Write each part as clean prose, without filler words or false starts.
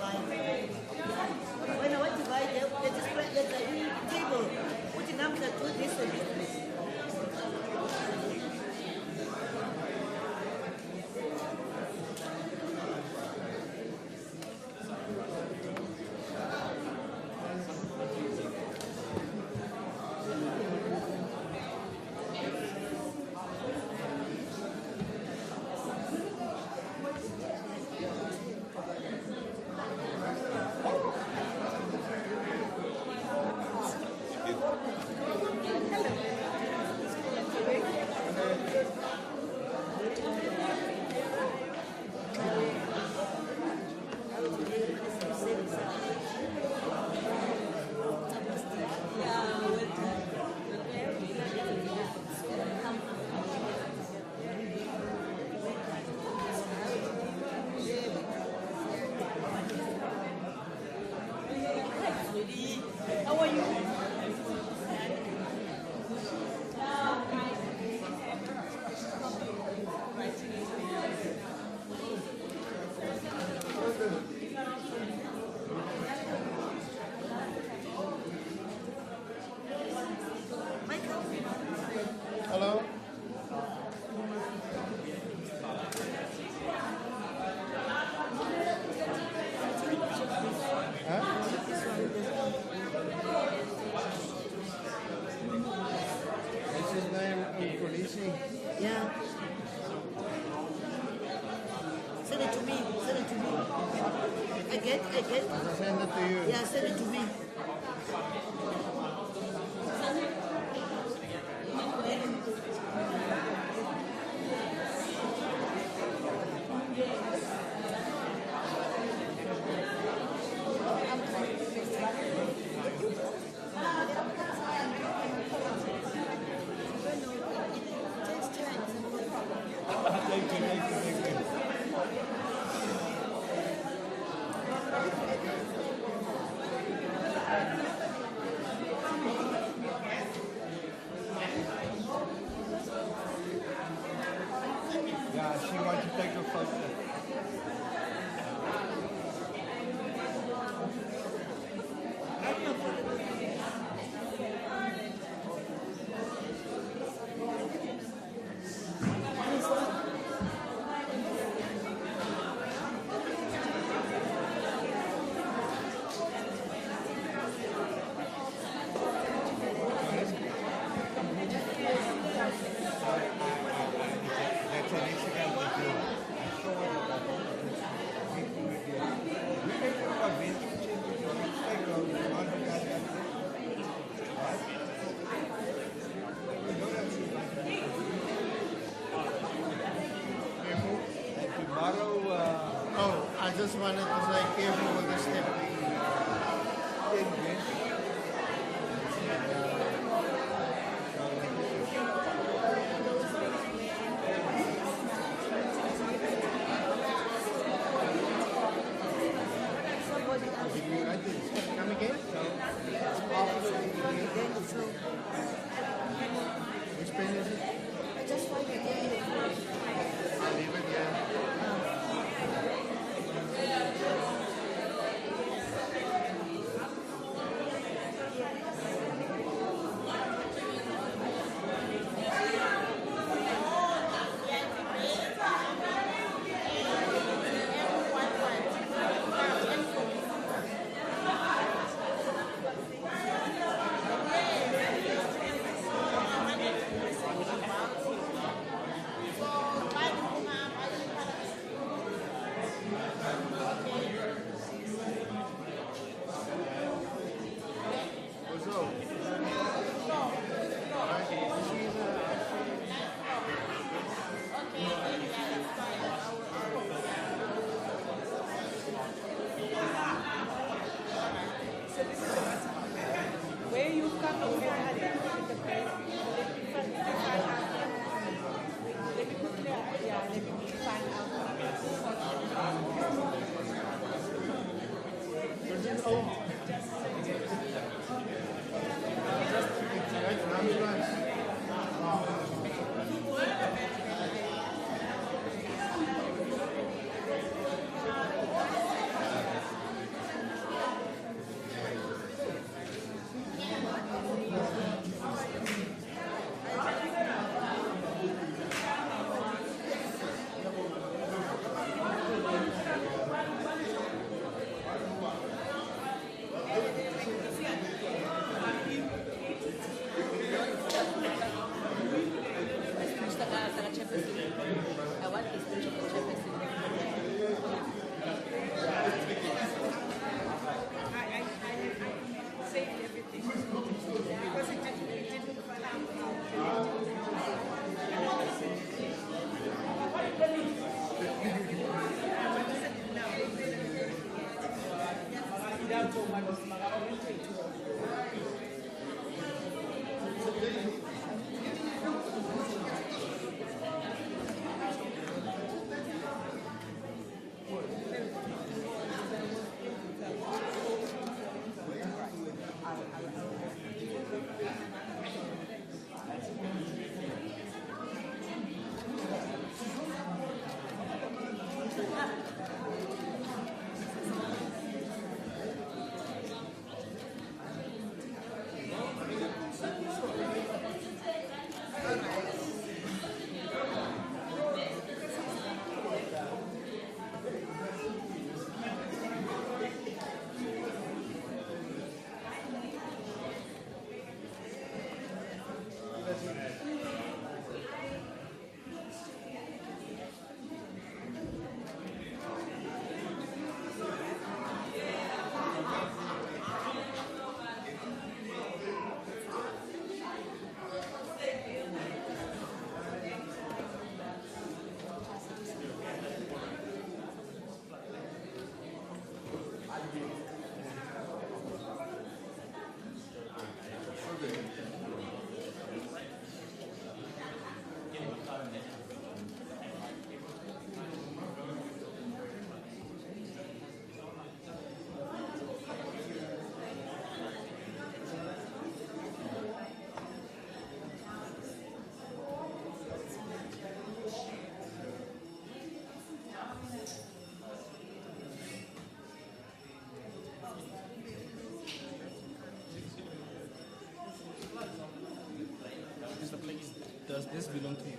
When I went to buy them, they just put the table, putting numbers to this and this. How are you? Hello? This is name M46. Yeah. Send it to me. Send it to me. I get. I'll send it to you. Yeah, send it to me. Yeah, she wants to take a photo. That's an Instagram video. We can do a video change on Instagram. And tomorrow, Oh, I just wanted to say careful with the step. come again? Which pen is it? Just find it there. I'll leave it there. Where you come from, let me put the pen. Let me put the, yeah, let me find Does this belong to you?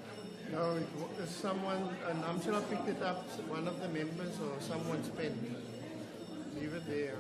No, someone, and I'm sure I picked it up, one of the members or someone's pen. Leave it there.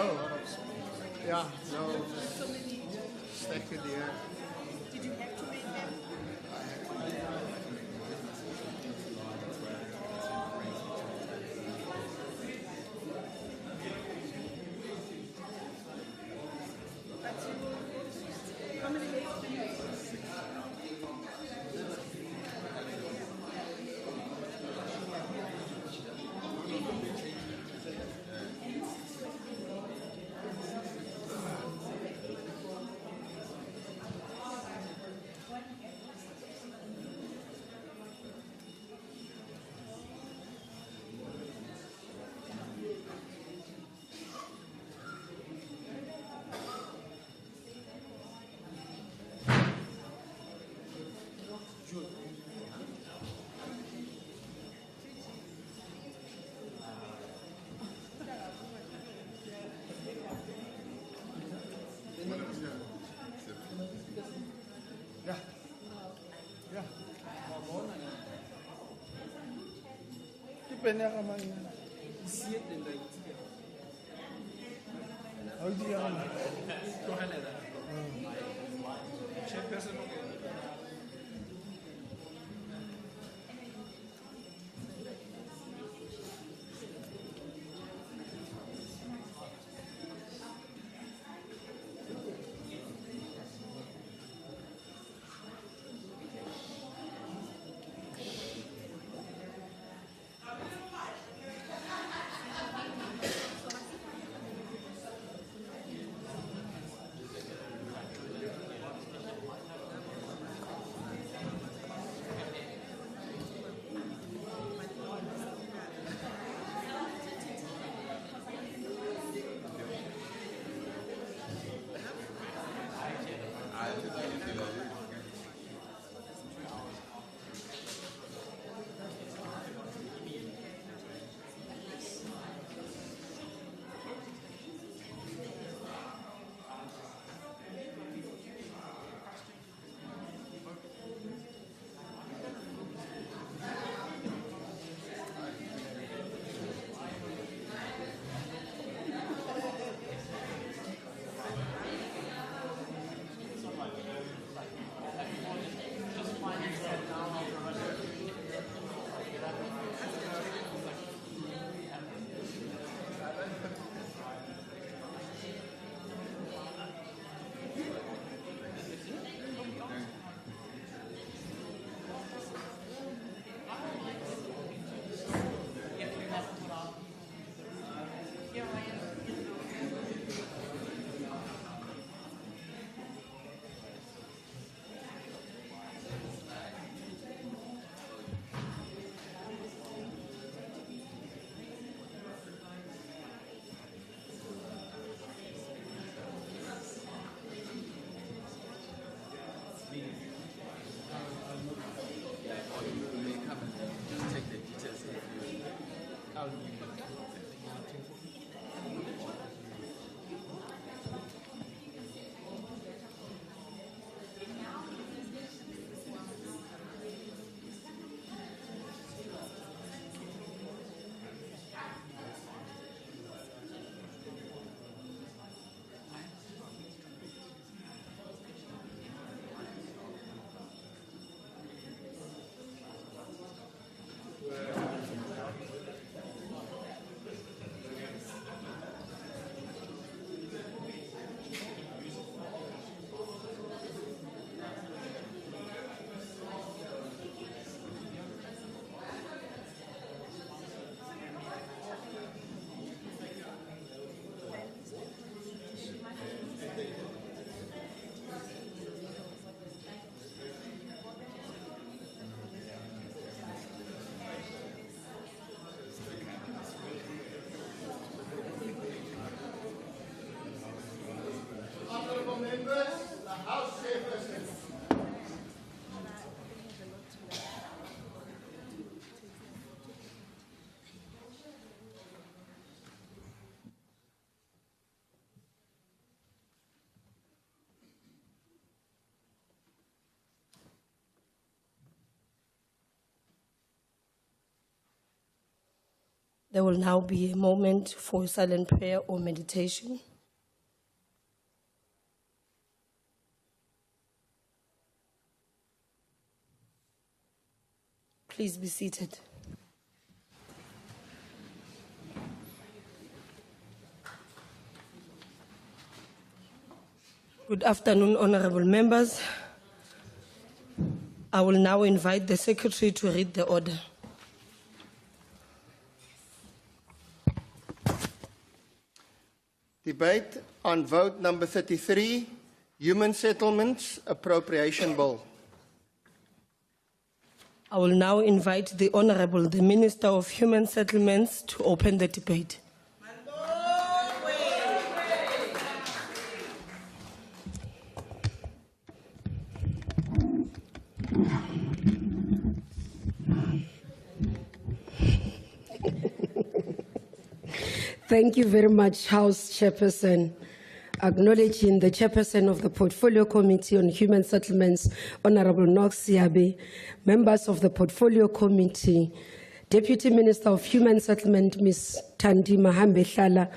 Oh, yeah, no, stack it here. Did you have to make them? How many days do you use? Yeah, yeah. Depende ka man. Isiet din tayo. How do you know? Canada. Chairperson ako. There will now be a moment for silent prayer or meditation. Please be seated. Good afternoon, honorable members. I will now invite the secretary to read the order. Debate on vote number 33, Human Settlements Appropriation Bill. I will now invite the Honorable, the Minister of Human Settlements, to open the debate. Thank you very much, House Chairperson. Acknowledging the Chairperson of the Portfolio Committee on Human Settlements, Honorable Knox Siabe, members of the Portfolio Committee, Deputy Minister of Human Settlement, Ms. Thandi Mahambe-Hlala,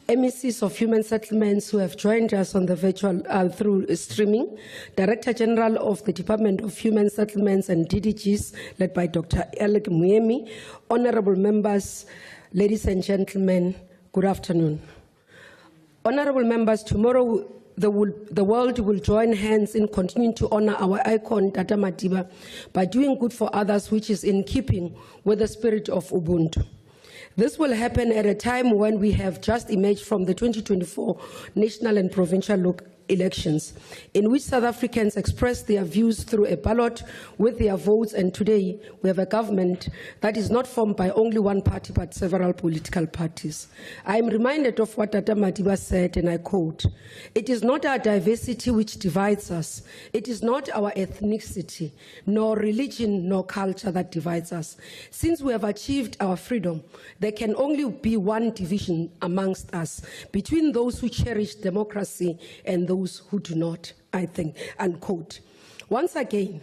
MECs of Human Settlements who have joined us on the virtual through streaming, Director General of the Department of Human Settlements and DDGs, led by Dr. Alec Muyemi, honorable members, ladies and gentlemen, good afternoon. Honorable members, tomorrow the world will join hands in continuing to honor our icon, Tata Madiba, by doing good for others, which is in keeping with the spirit of Ubuntu. This will happen at a time when we have just emerged from the 2024 national and provincial elections, in which South Africans expressed their views through a ballot with their votes, and today we have a government that is not formed by only one party but several political parties. I am reminded of what Tata Madiba said, and I quote, "It is not our diversity which divides us. It is not our ethnicity, nor religion, nor culture that divides us. Since we have achieved our freedom, there can only be one division amongst us, between those who cherish democracy and those who do not," I think, unquote. Once again,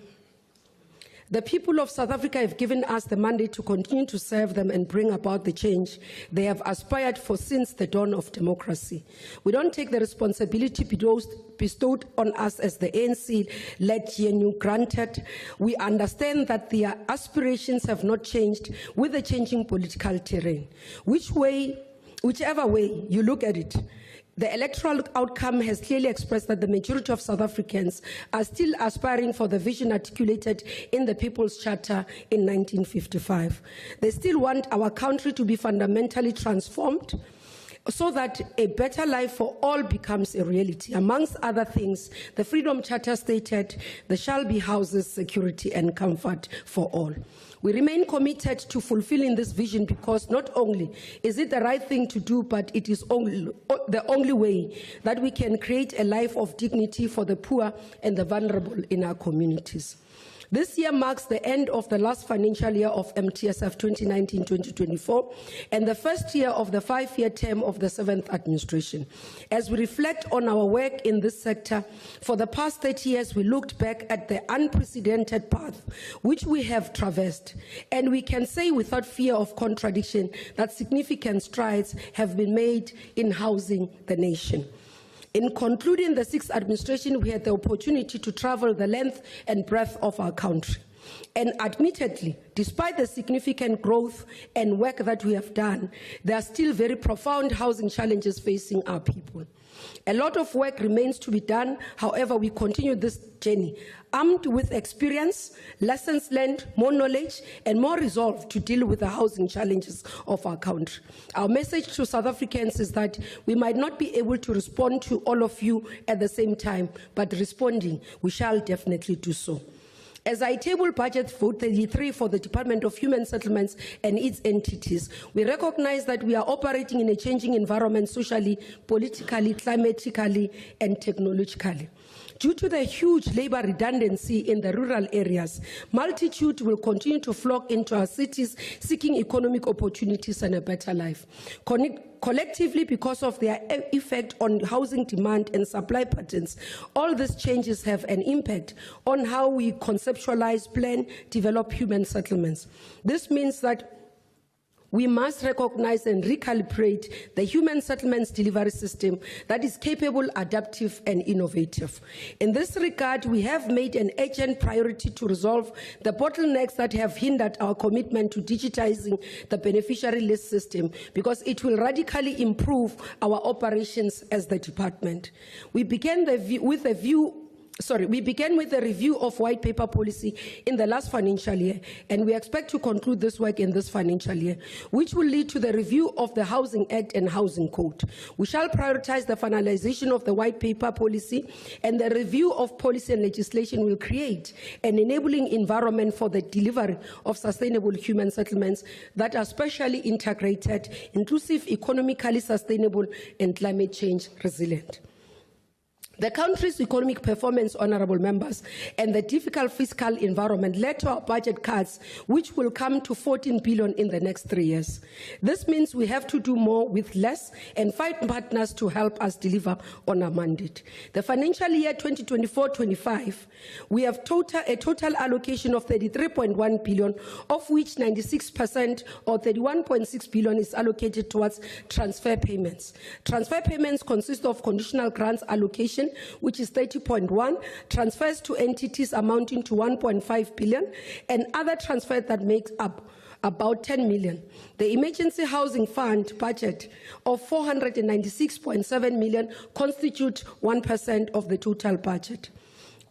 the people of South Africa have given us the mandate to continue to serve them and bring about the change they have aspired for since the dawn of democracy. We don't take the responsibility bestowed on us as the ANC-led GNU granted. We understand that their aspirations have not changed with the changing political terrain. Whichever way you look at it, the electoral outcome has clearly expressed that the majority of South Africans are still aspiring for the vision articulated in the People's Charter in 1955. They still want our country to be fundamentally transformed so that a better life for all becomes a reality. Amongst other things, the Freedom Charter stated there shall be houses, security, and comfort for all. We remain committed to fulfilling this vision because not only is it the right thing to do, but it is the only way that we can create a life of dignity for the poor and the vulnerable in our communities. This year marks the end of the last financial year of MTSF 2019-2024 and the first year of the 5-year term of the 7th administration. As we reflect on our work in this sector, for the past 30 years we looked back at the unprecedented path which we have traversed, and we can say without fear of contradiction that significant strides have been made in housing the nation. In concluding the 6th administration, we had the opportunity to travel the length and breadth of our country. And admittedly, despite the significant growth and work that we have done, there are still very profound housing challenges facing our people. A lot of work remains to be done. However, we continue this journey armed with experience, lessons learned, more knowledge, and more resolve to deal with the housing challenges of our country. Our message to South Africans is that we might not be able to respond to all of you at the same time, but responding, we shall definitely do so. As I table budget vote 33 for the Department of Human Settlements and its entities, we recognize that we are operating in a changing environment socially, politically, climatically, and technologically. Due to the huge labor redundancy in the rural areas, multitudes will continue to flock into our cities seeking economic opportunities and a better life. Collectively, because of their effect on housing demand and supply patterns, all these changes have an impact on how we conceptualize, plan, develop human settlements. This means that we must recognize and recalibrate the human settlements delivery system that is capable, adaptive, and innovative. In this regard, we have made an urgent priority to resolve the bottlenecks that have hindered our commitment to digitizing the beneficiary list system, because it will radically improve our operations as the department. We began with a review of white paper policy in the last financial year, and we expect to conclude this work in this financial year, which will lead to the review of the Housing Act and Housing Code. We shall prioritize the finalization of the white paper policy, and the review of policy and legislation will create an enabling environment for the delivery of sustainable human settlements that are specially integrated, inclusive, economically sustainable, and climate change resilient. The country's economic performance, honorable members, and the difficult fiscal environment led to our budget cuts, which will come to 14 billion in the next 3 years. This means we have to do more with less and find partners to help us deliver on our mandate. The financial year 2024-25, we have a total allocation of 33.1 billion, of which 96% or 31.6 billion is allocated towards transfer payments. Transfer payments consist of conditional grants allocation, which is 30.1, transfers to entities amounting to 1.5 billion, and other transfers that make up about 10 million. The Emergency Housing Fund budget of 496.7 million constitute 1% of the total budget.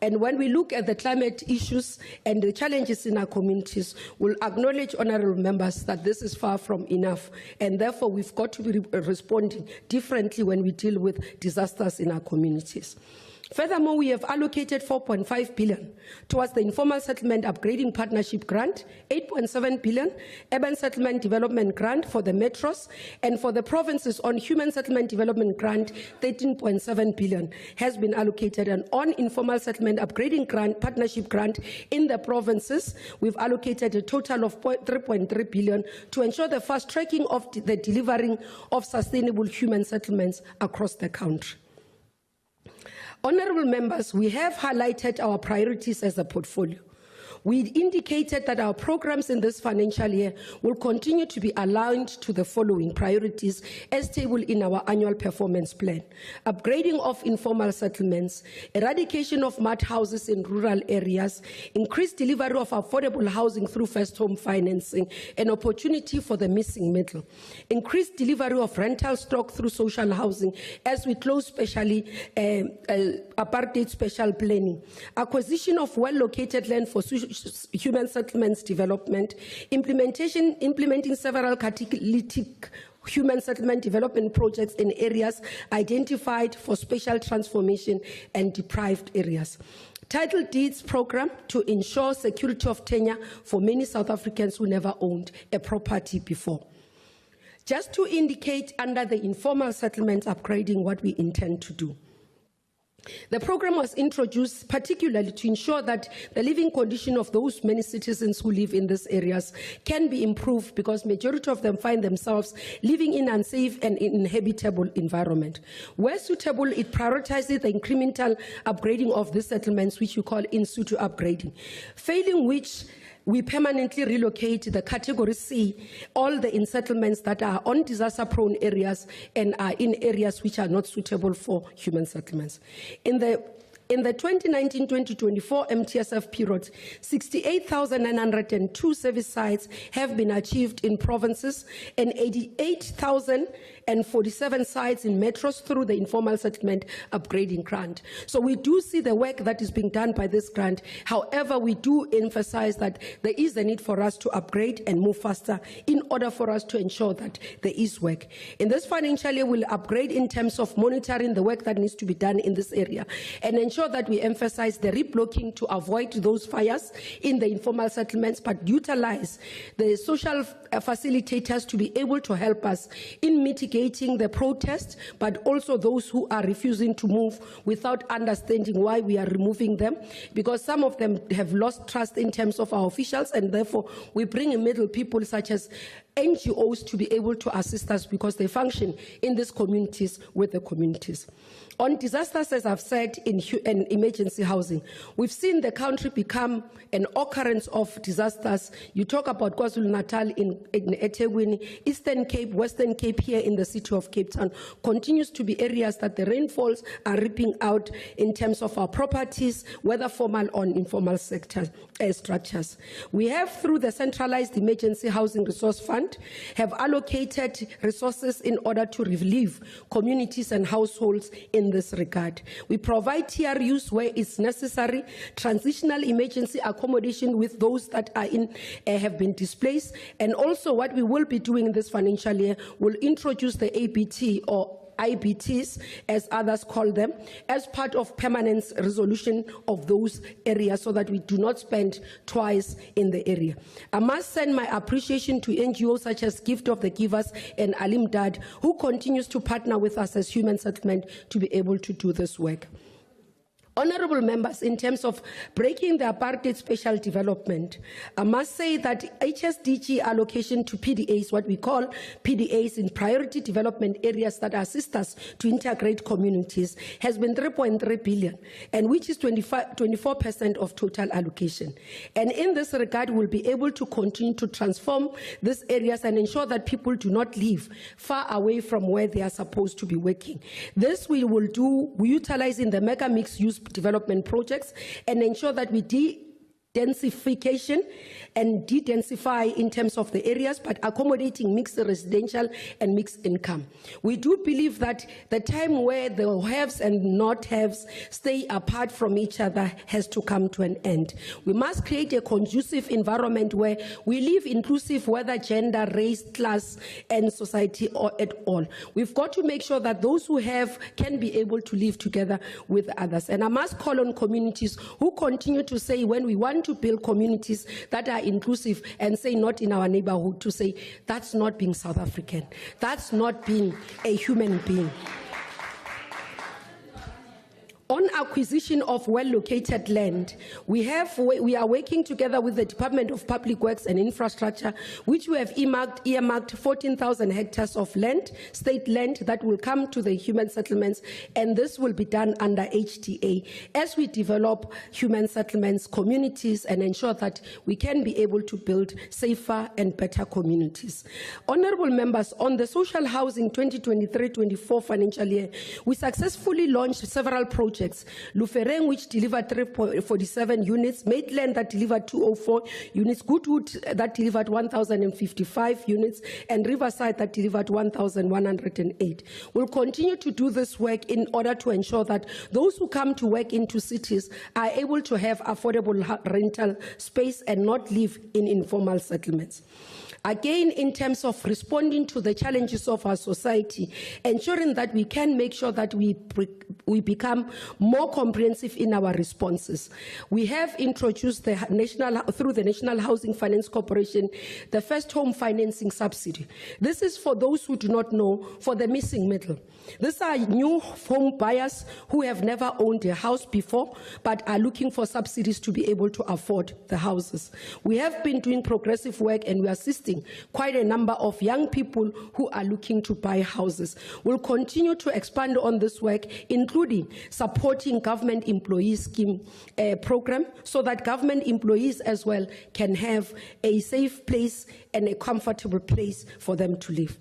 And when we look at the climate issues and the challenges in our communities, we'll acknowledge, honorable members, that this is far from enough. And therefore, we've got to be responding differently when we deal with disasters in our communities. Furthermore, we have allocated 4.5 billion towards the Informal Settlement Upgrading Partnership Grant, 8.7 billion, Urban Settlement Development Grant for the metros, and for the provinces on Human Settlement Development Grant, 13.7 billion has been allocated. And on Informal Settlement Upgrading Grant, Partnership Grant in the provinces, we've allocated a total of 3.3 billion to ensure the fast tracking of the delivering of sustainable human settlements across the country. Honorable members, we have highlighted our priorities as a portfolio. We indicated that our programs in this financial year will continue to be aligned to the following priorities as tabled in our annual performance plan: upgrading of informal settlements, eradication of mud houses in rural areas, increased delivery of affordable housing through first home financing, an opportunity for the missing middle, increased delivery of rental stock through social housing as we close specially apartheid special planning, acquisition of well-located land for human settlements development, implementing several catalytic human settlement development projects in areas identified for special transformation and deprived areas. Title deeds program to ensure security of tenure for many South Africans who never owned a property before. Just to indicate under the informal settlements upgrading what we intend to do. The program was introduced particularly to ensure that the living condition of those many citizens who live in these areas can be improved, because majority of them find themselves living in unsafe and uninhabitable environment. Where suitable, it prioritizes the incremental upgrading of these settlements, which we call in situ upgrading, failing which we permanently relocate the category C, all the in-settlements that are on disaster-prone areas and are in areas which are not suitable for human settlements. In the 2019-2024 MTSF period, 68,902 service sites have been achieved in provinces and 88,047 sites in metros through the informal settlement upgrading grant. So we do see the work that is being done by this grant. However, we do emphasize that there is a need for us to upgrade and move faster in order for us to ensure that there is work. In this financial year, we'll upgrade in terms of monitoring the work that needs to be done in this area and ensure that we emphasize the reblocking to avoid those fires in the informal settlements, but utilize the social facilitators to be able to help us in mitigating the protest, but also those who are refusing to move without understanding why we are removing them, because some of them have lost trust in terms of our officials, and therefore we bring in middle people such as NGOs to be able to assist us because they function in these communities with the communities. On disasters, as I've said, in emergency housing, we've seen the country become an occurrence of disasters. You talk about KwaZulu-Natal in eThekwini, Eastern Cape, Western Cape here in the city of Cape Town, continues to be areas that the rainfalls are ripping out in terms of our properties, whether formal or informal sector structures. We have, through the Centralized Emergency Housing Resource Fund, have allocated resources in order to relieve communities and households in this regard. We provide TRUs where it's necessary, transitional emergency accommodation with those that are have been displaced, and also what we will be doing this financial year will introduce the ABT or IBTs, as others call them, as part of permanent resolution of those areas so that we do not spend twice in the area. I must send my appreciation to NGOs such as Gift of the Givers and Alim Dad, who continues to partner with us as Human Settlement to be able to do this work. Honorable members, in terms of breaking the apartheid special development, I must say that HSDG allocation to PDAs, what we call PDAs in priority development areas that assist us to integrate communities, has been 3.3 billion, and which is 24% of total allocation. And in this regard, we'll be able to continue to transform these areas and ensure that people do not live far away from where they are supposed to be working. This we will do utilizing the mega mixed use development projects and ensure that we densification and de-densify in terms of the areas, but accommodating mixed residential and mixed income. We do believe that the time where the haves and not haves stay apart from each other has to come to an end. We must create a conducive environment where we live inclusive, whether gender, race, class, and society or at all. We've got to make sure that those who have can be able to live together with others. And I must call on communities who continue to say, when we want to build communities that are inclusive, and say not in our neighborhood, to say that's not being South African, that's not being a human being. On acquisition of well-located land, we are working together with the Department of Public Works and Infrastructure, which we have earmarked 14,000 hectares of land, state land, that will come to the human settlements, and this will be done under HTA as we develop human settlements, communities, and ensure that we can be able to build safer and better communities. Honorable members, on the social housing 2023-24 financial year, we successfully launched several projects. Lufereng, which delivered 347 units, Maiden that delivered 204 units, Goodwood that delivered 1,055 units, and Riverside that delivered 1,108. We'll continue to do this work in order to ensure that those who come to work into cities are able to have affordable rental space and not live in informal settlements. Again, in terms of responding to the challenges of our society, ensuring that we can make sure that we become more comprehensive in our responses. We have introduced through the National Housing Finance Corporation, the first home financing subsidy. This is for those who do not know, for the missing middle. These are new home buyers who have never owned a house before, but are looking for subsidies to be able to afford the houses. We have been doing progressive work, and we are assisting quite a number of young people who are looking to buy houses. We'll continue to expand on this work, including supporting government employees scheme program, so that government employees as well can have a safe place and a comfortable place for them to live.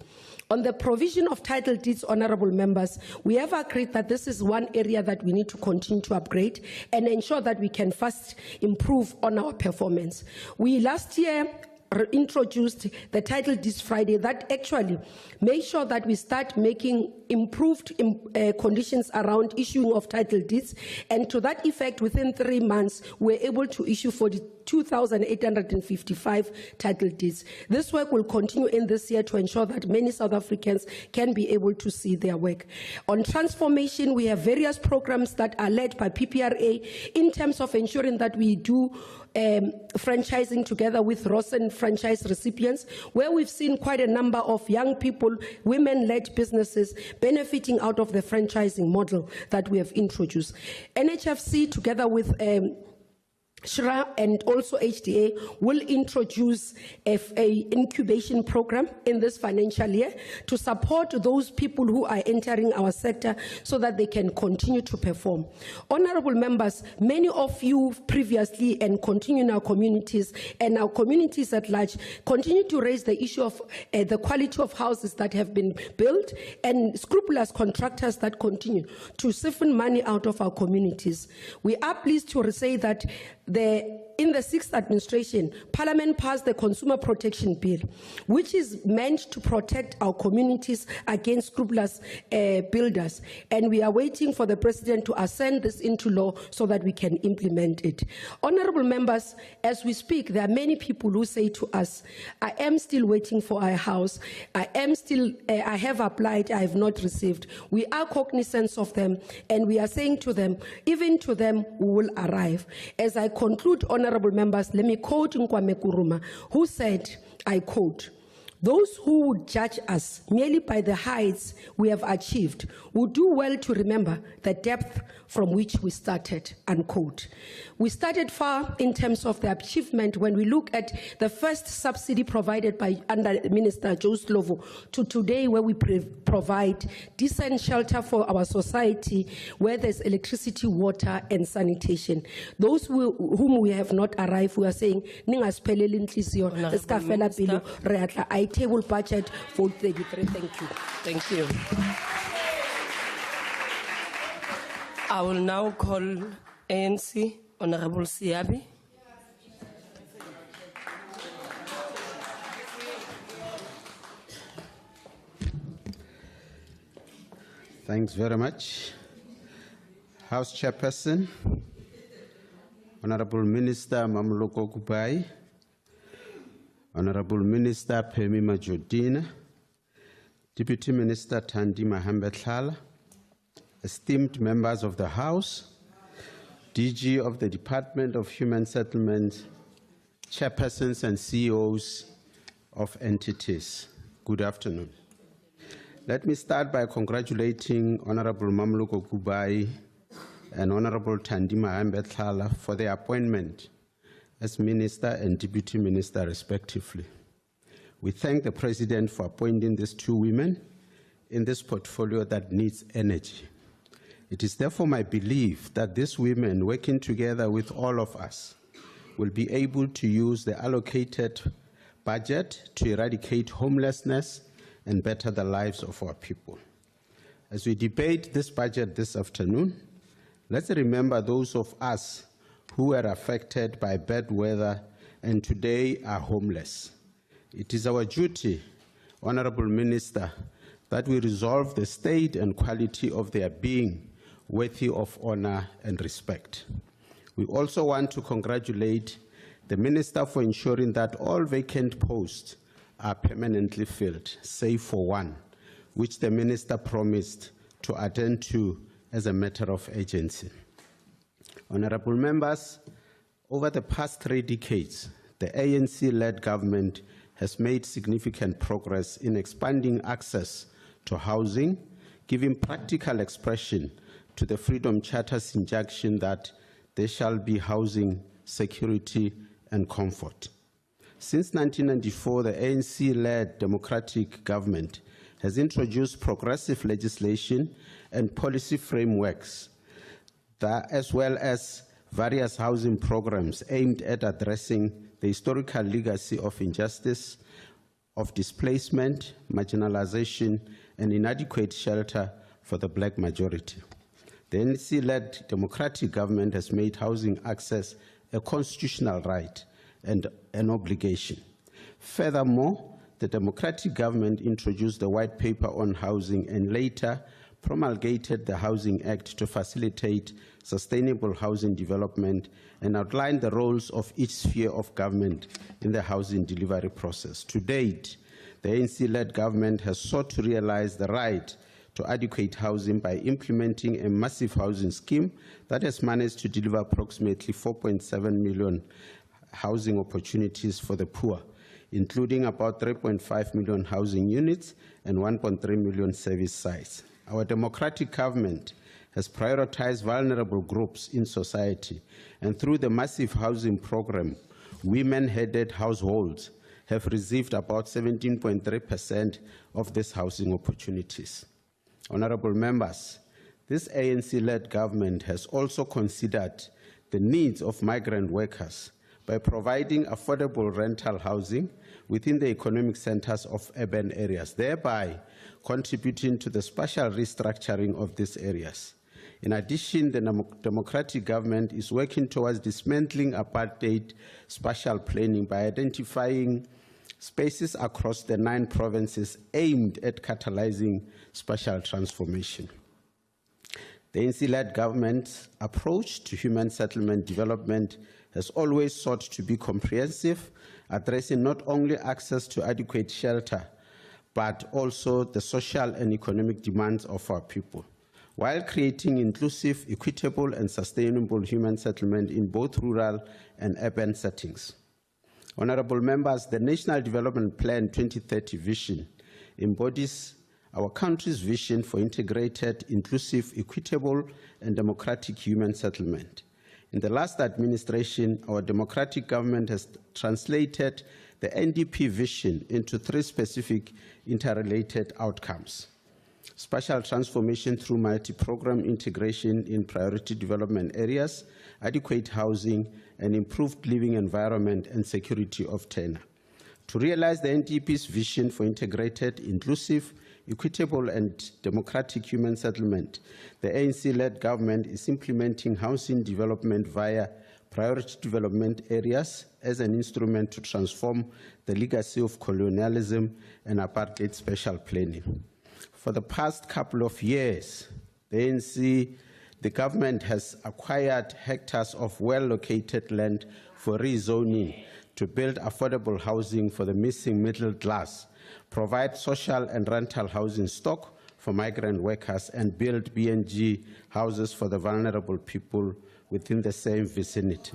On the provision of title deeds, honorable members, we have agreed that this is one area that we need to continue to upgrade and ensure that we can first improve on our performance. We last year introduced the title deeds Friday that actually make sure that we start making improved conditions around issuing of title deeds, and to that effect, within 3 months, we're able to issue 42,855 title deeds. This work will continue in this year to ensure that many South Africans can be able to see their work. On transformation, we have various programs that are led by PPRA in terms of ensuring that we do franchising together with Rosen franchise recipients, where we've seen quite a number of young people, women-led businesses benefiting out of the franchising model that we have introduced. NHFC, together with SHRA and also HDA will introduce a incubation program in this financial year to support those people who are entering our sector so that they can continue to perform. Honorable members, many of you previously and continue in our communities and our communities at large continue to raise the issue of the quality of houses that have been built and scrupulous contractors that continue to siphon money out of our communities. We are pleased to say that in the 6th administration, Parliament passed the Consumer Protection Bill, which is meant to protect our communities against scrupulous builders. And we are waiting for the President to ascend this into law so that we can implement it. Honorable members, as we speak, there are many people who say to us, I am still waiting for a house. I have applied, I have not received. We are cognizant of them, and we are saying to them, even to them, we will arrive. As I conclude, honorable members, let me quote Nkwame Kuruma, who said, I quote, "Those who would judge us merely by the heights we have achieved would do well to remember the depth from which we started," unquote. We started far in terms of the achievement when we look at the first subsidy provided by under Minister Joe Slovo to today, where we provide decent shelter for our society, where there's electricity, water, and sanitation. Those whom we have not arrived, we are saying, "Ningasipheleli inhliziyo, esikafela pilo, re atla." I table budget vote 33. Thank you. Thank you. I will now call ANC, Honorable Siabi. Thanks very much. House Chairperson, Honorable Minister Mamloko Kupai, Honorable Minister Phemi Majodina, Deputy Minister Thandi Mahambetlala, esteemed members of the House, DG of the Department of Human Settlements, chairpersons and CEOs of entities, good afternoon. Let me start by congratulating Honorable Mamloko Kubai and Honorable Thandi Mahambetlala for their appointment as Minister and Deputy Minister respectively. We thank the President for appointing these two women in this portfolio that needs energy. It is therefore my belief that these women, working together with all of us, will be able to use the allocated budget to eradicate homelessness and better the lives of our people. As we debate this budget this afternoon, let's remember those of us who were affected by bad weather and today are homeless. It is our duty, Honorable Minister, that we resolve the state and quality of their being worthy of honor and respect. We also want to congratulate the Minister for ensuring that all vacant posts are permanently filled, save for one, which the Minister promised to attend to as a matter of urgency. Honorable members, over the past 3 decades, the ANC-led government has made significant progress in expanding access to housing, giving practical expression to the Freedom Charter's injunction that there shall be housing, security, and comfort. Since 1994, the ANC-led democratic government has introduced progressive legislation and policy frameworks, as well as various housing programs aimed at addressing the historical legacy of injustice, of displacement, marginalization, and inadequate shelter for the black majority. The ANC-led democratic government has made housing access a constitutional right and an obligation. Furthermore, the democratic government introduced the white paper on housing and later promulgated the Housing Act to facilitate sustainable housing development and outline the roles of each sphere of government in the housing delivery process. To date, the ANC-led government has sought to realize the right to adequate housing by implementing a massive housing scheme that has managed to deliver approximately 4.7 million housing opportunities for the poor, including about 3.5 million housing units and 1.3 million service sites. Our democratic government has prioritized vulnerable groups in society, and through the massive housing program, women-headed households have received about 17.3% of these housing opportunities. Honorable members, this ANC-led government has also considered the needs of migrant workers by providing affordable rental housing within the economic centers of urban areas, thereby contributing to the spatial restructuring of these areas. In addition, the democratic government is working towards dismantling apartheid spatial planning by identifying spaces across the 9 provinces aimed at catalyzing spatial transformation. The ANC-led government's approach to human settlement development has always sought to be comprehensive, addressing not only access to adequate shelter, but also the social and economic demands of our people, while creating inclusive, equitable, and sustainable human settlement in both rural and urban settings. Honorable members, the National Development Plan 2030 vision embodies our country's vision for integrated, inclusive, equitable, and democratic human settlement. In the last administration, our democratic government has translated the NDP vision into 3 specific interrelated outcomes: spatial transformation through multi-program integration in priority development areas, adequate housing, and improved living environment and security of tenure. To realize the NDP's vision for integrated, inclusive, equitable, and democratic human settlement, the ANC-led government is implementing housing development via priority development areas as an instrument to transform the legacy of colonialism and apartheid spatial planning. For the past couple of years, the government has acquired hectares of well-located land for rezoning to build affordable housing for the missing middle class, provide social and rental housing stock for migrant workers, and build BNG houses for the vulnerable people within the same vicinity.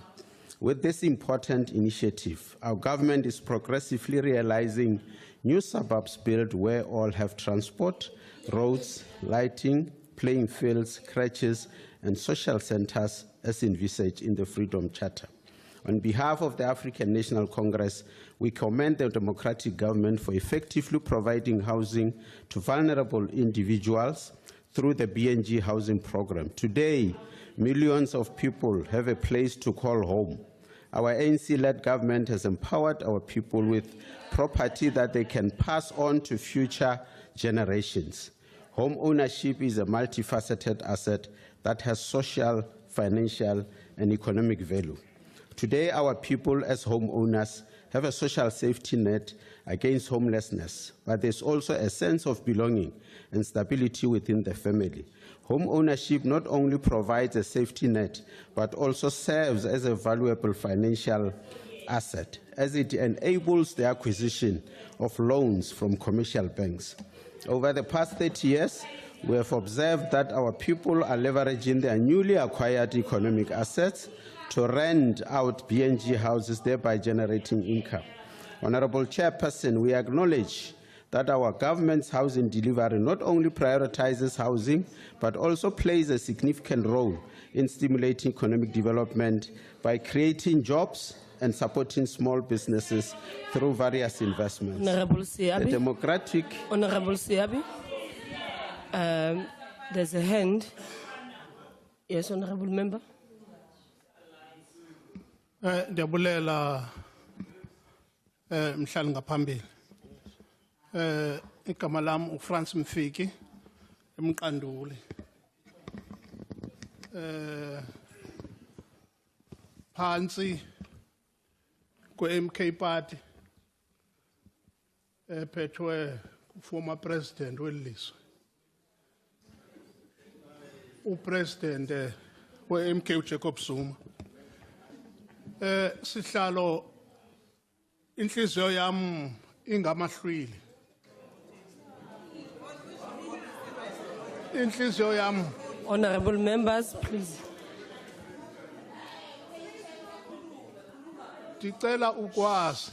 With this important initiative, our government is progressively realizing new suburbs built where all have transport, roads, lighting, playing fields, crèches, and social centers as envisaged in the Freedom Charter. On behalf of the African National Congress, we commend the democratic government for effectively providing housing to vulnerable individuals through the BNG housing program. Today, millions of people have a place to call home. Our ANC-led government has empowered our people with property that they can pass on to future generations. Home ownership is a multifaceted asset that has social, financial, and economic value. Today, our people as homeowners have a social safety net against homelessness, but there's also a sense of belonging and stability within the family. Home ownership not only provides a safety net, but also serves as a valuable financial asset, as it enables the acquisition of loans from commercial banks. Over the past 30 years, we have observed that our people are leveraging their newly acquired economic assets to rent out BNG houses, thereby generating income. Honorable Chairperson, we acknowledge that our government's housing delivery not only prioritizes housing, but also plays a significant role in stimulating economic development by creating jobs and supporting small businesses through various investments. Honorable Siabi. The democratic... Honorable Siabi. There's a hand. Yes, Honorable Member. Ndiyabulela mhlali ngaphambili. Igama lami uFrance Mfiki eMqanduli. Phansi kwe-MK party ephethwe former president welizwe. Upresident we-MK Jacob Zuma. Sihlalo inhliziyo yami ingamahlwili. Inhliziyo yami. Honorable members, please. Ndicela ukwazi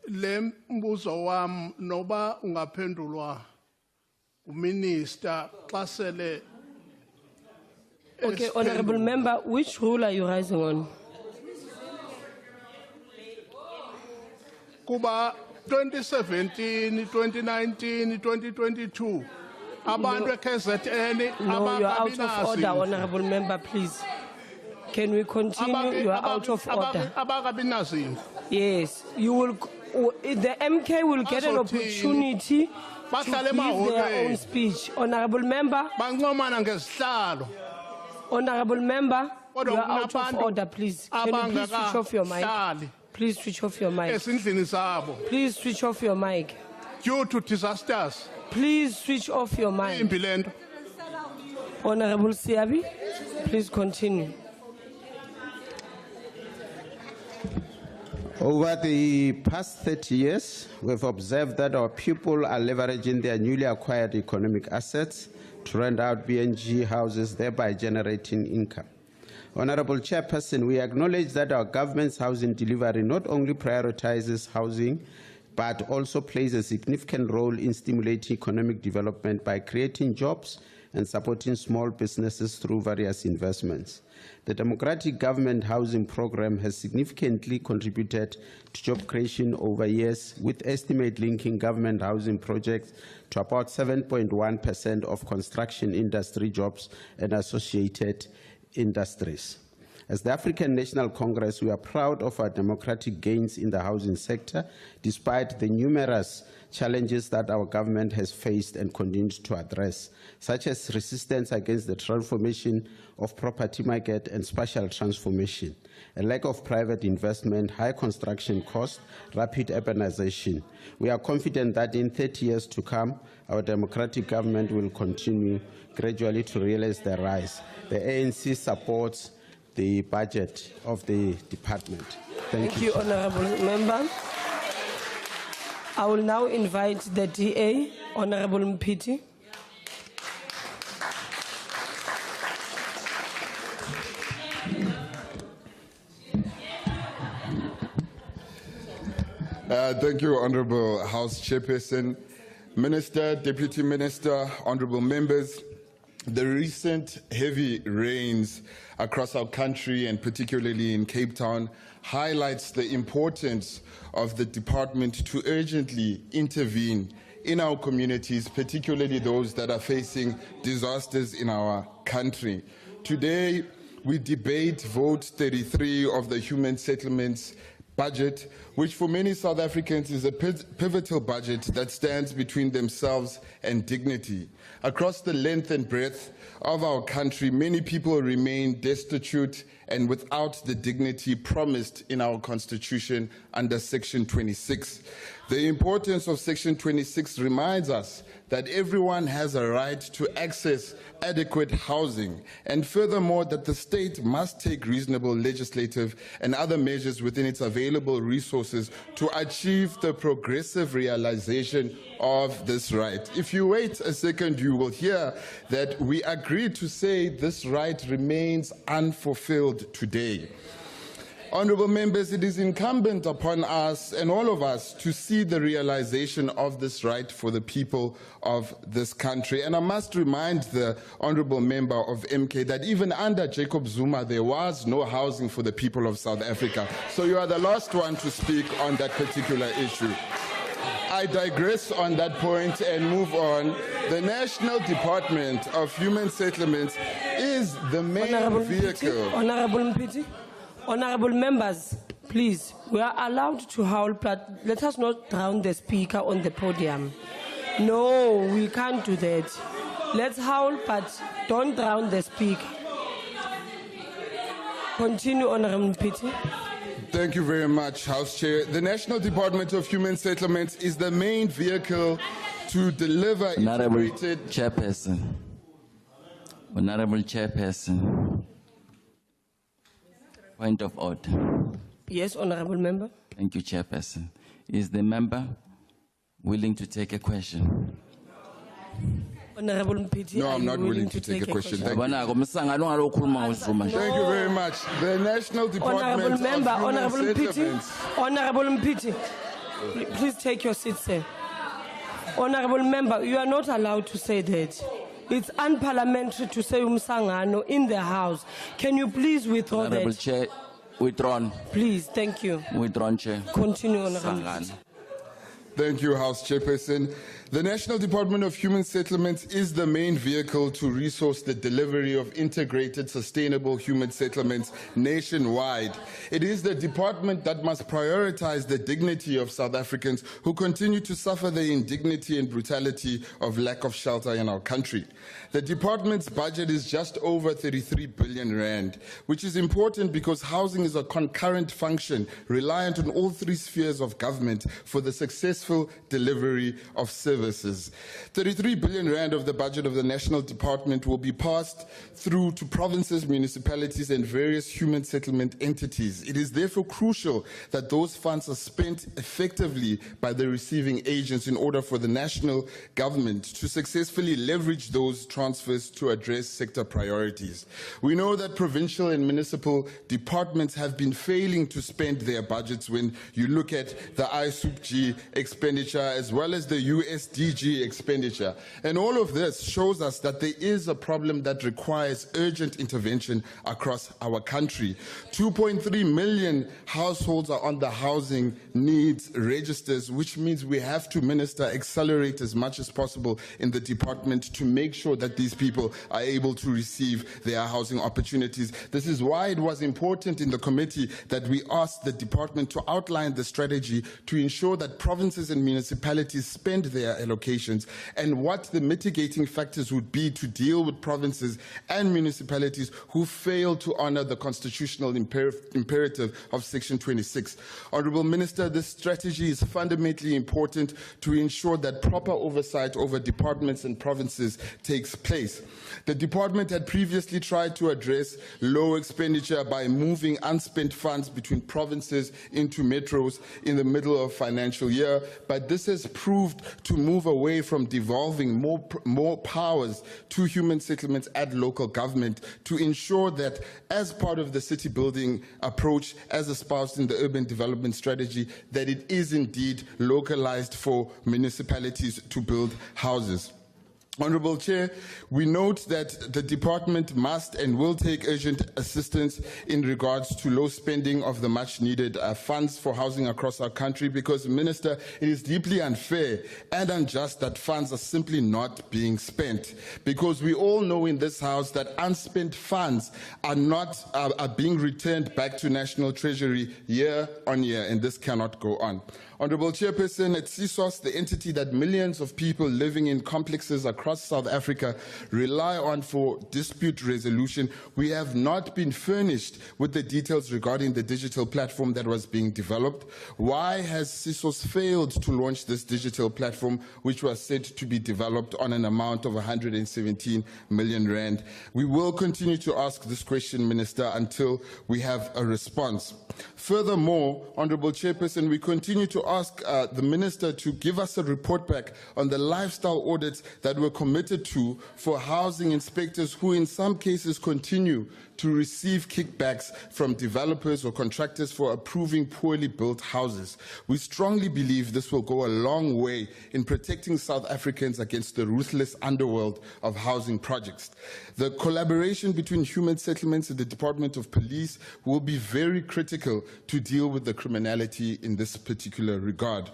le mbuzo wami noba ungaphendulwa uminister xa sele Okay, honorable member, which rule are you rising on? kuba 2017, 2019, 2022 abantu eKZN No, you are out of order, honorable member, please. Can we continue? You are out of order. abakabinazimvo Yes, you will. The MK will get an opportunity to Bahlale give their emahholweni. own speech. Honorable member, bancomana ngezihlalo honorable member, you Kodwa are out of kunabantu order, please. Can you please switch off your mic? abangakahlali Please switch off your mic. ezindlini zabo Please switch off your mic. due to disasters. Please switch off your mic. Imbi lento. Honorable Siabi, please continue. Over the past 30 years, we've observed that our people are leveraging their newly acquired economic assets to rent out BNG houses, thereby generating income. Honorable Chairperson, we acknowledge that our government's housing delivery not only prioritizes housing, but also plays a significant role in stimulating economic development by creating jobs and supporting small businesses through various investments. The Democratic Government Housing Program has significantly contributed to job creation over years, with estimate linking government housing projects to about 7.1% of construction industry jobs and associated industries. As the African National Congress, we are proud of our democratic gains in the housing sector, despite the numerous challenges that our government has faced and continues to address, such as resistance against the transformation of property market and spatial transformation, a lack of private investment, high construction costs, rapid urbanization. We are confident that in 30 years to come, our democratic government will continue gradually to realize the rise. The ANC supports the budget of the department. Thank you. Honorable member. I will now invite the DA, Honorable Mpiti. Thank you, Honorable House Chairperson, Minister, Deputy Minister, Honorable members. The recent heavy rains across our country, and particularly in Cape Town, highlights the importance of the department to urgently intervene in our communities, particularly those that are facing disasters in our country. Today, we debate Vote 33 of the Human Settlements budget, which for many South Africans is a pivotal budget that stands between themselves and dignity. Across the length and breadth of our country, many people remain destitute and without the dignity promised in our Constitution under Section 26. The importance of Section 26 reminds us that everyone has a right to access adequate housing, and furthermore that the state must take reasonable legislative and other measures within its available resources to achieve the progressive realization of this right. If you wait a second, you will hear that we agreed to say this right remains unfulfilled today. Honorable members, it is incumbent upon us and all of us to see the realization of this right for the people of this country. And I must remind the honorable member of MK that even under Jacob Zuma, there was no housing for the people of South Africa. So you are the last one to speak on that particular issue. I digress on that point and move on. The National Department of Human Settlements is the main vehicle. Honorable Mpiti. Honorable members, please, we are allowed to howl, but let us not drown the speaker on the podium. No, we can't do that. Let's howl, but don't drown the speaker. Continue, Honorable Mpiti. Thank you very much, House Chair. The National Department of Human Settlements is the main vehicle to deliver Honorable integrated... Chairperson. Honorable Chairperson. Point of order. Yes, Honorable Member. Thank you, Chairperson. Is the member willing to take a question? Honorable Mpiti, No, are I'm you not willing to take a question. Thank you. Thank you very much. The National Department Honorable Member, of Human Honorable Mpiti, Settlements. Honorable Mpiti, please take your seat, sir. Honorable member, you are not allowed to say that. It's unparliamentary to say umsangano in the house. Can you please withdraw Honorable that? Chair, withdrawn. Please, thank you. Withdrawn, Chair. Continue, Honorable. Sangano. Thank you, House Chairperson. The National Department of Human Settlements is the main vehicle to resource the delivery of integrated, sustainable human settlements nationwide. It is the department that must prioritize the dignity of South Africans who continue to suffer the indignity and brutality of lack of shelter in our country. The department's budget is just over 33 billion rand, which is important because housing is a concurrent function reliant on all three spheres of government for the successful delivery of services. 33 billion rand of the budget of the National Department will be passed through to provinces, municipalities, and various human settlement entities. It is therefore crucial that those funds are spent effectively by the receiving agents in order for the national government to successfully leverage those transfers to address sector priorities. We know that provincial and municipal departments have been failing to spend their budgets when you look at the ISUPG expenditure as well as the USDG expenditure. And all of this shows us that there is a problem that requires urgent intervention across our country. 2.3 million households are on the housing needs registers, which means we have to, Minister, accelerate as much as possible in the department to make sure that these people are able to receive their housing opportunities. This is why it was important in the committee that we asked the department to outline the strategy to ensure that provinces and municipalities spend their allocations and what the mitigating factors would be to deal with provinces and municipalities who fail to honor the constitutional imperative of Section 26. Honourable Minister, this strategy is fundamentally important to ensure that proper oversight over departments and provinces takes place. The department had previously tried to address low expenditure by moving unspent funds between provinces into metros in the middle of financial year, but this has proved to move away from devolving more powers to human settlements at local government to ensure that as part of the city building approach as espoused in the urban development strategy, that it is indeed localized for municipalities to build houses. Honourable Chair, we note that the department must and will take urgent assistance in regards to low spending of the much needed funds for housing across our country because, Minister, it is deeply unfair and unjust that funds are simply not being spent because we all know in this House that unspent funds are being returned back to National Treasury year on year, and this cannot go on. Honourable Chairperson, at CSOS, the entity that millions of people living in complexes across South Africa rely on for dispute resolution, we have not been furnished with the details regarding the digital platform that was being developed. Why has CSOS failed to launch this digital platform, which was said to be developed on an amount of 117 million rand? We will continue to ask this question, Minister, until we have a response. Furthermore, Honourable Chairperson, we continue to ask the Minister to give us a report back on the lifestyle audits that were committed to for housing inspectors who in some cases continue to receive kickbacks from developers or contractors for approving poorly built houses. We strongly believe this will go a long way in protecting South Africans against the ruthless underworld of housing projects. The collaboration between human settlements and the Department of Police will be very critical to deal with the criminality in this particular regard.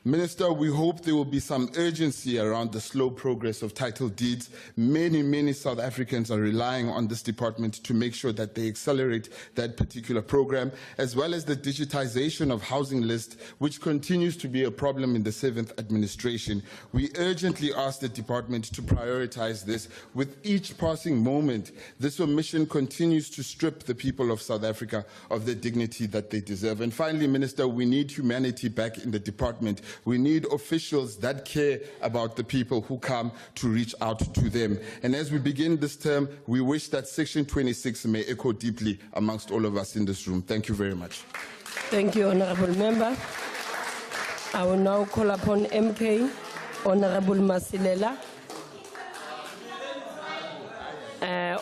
Minister, we hope there will be some urgency around the slow progress of title deeds. Many South Africans are relying on this department to make sure that they accelerate that particular program, as well as the digitization of housing lists, which continues to be a problem in the 7th administration. We urgently ask the department to prioritize this. With each passing moment, this omission continues to strip the people of South Africa of the dignity that they deserve. And finally, Minister, we need humanity back in the department. We need officials that care about the people who come to reach out to them. And as we begin this term, we wish that Section 26 may echo deeply amongst all of us in this room. Thank you very much. Thank you, Honourable Member. I will now call upon MK, Honourable Masilela.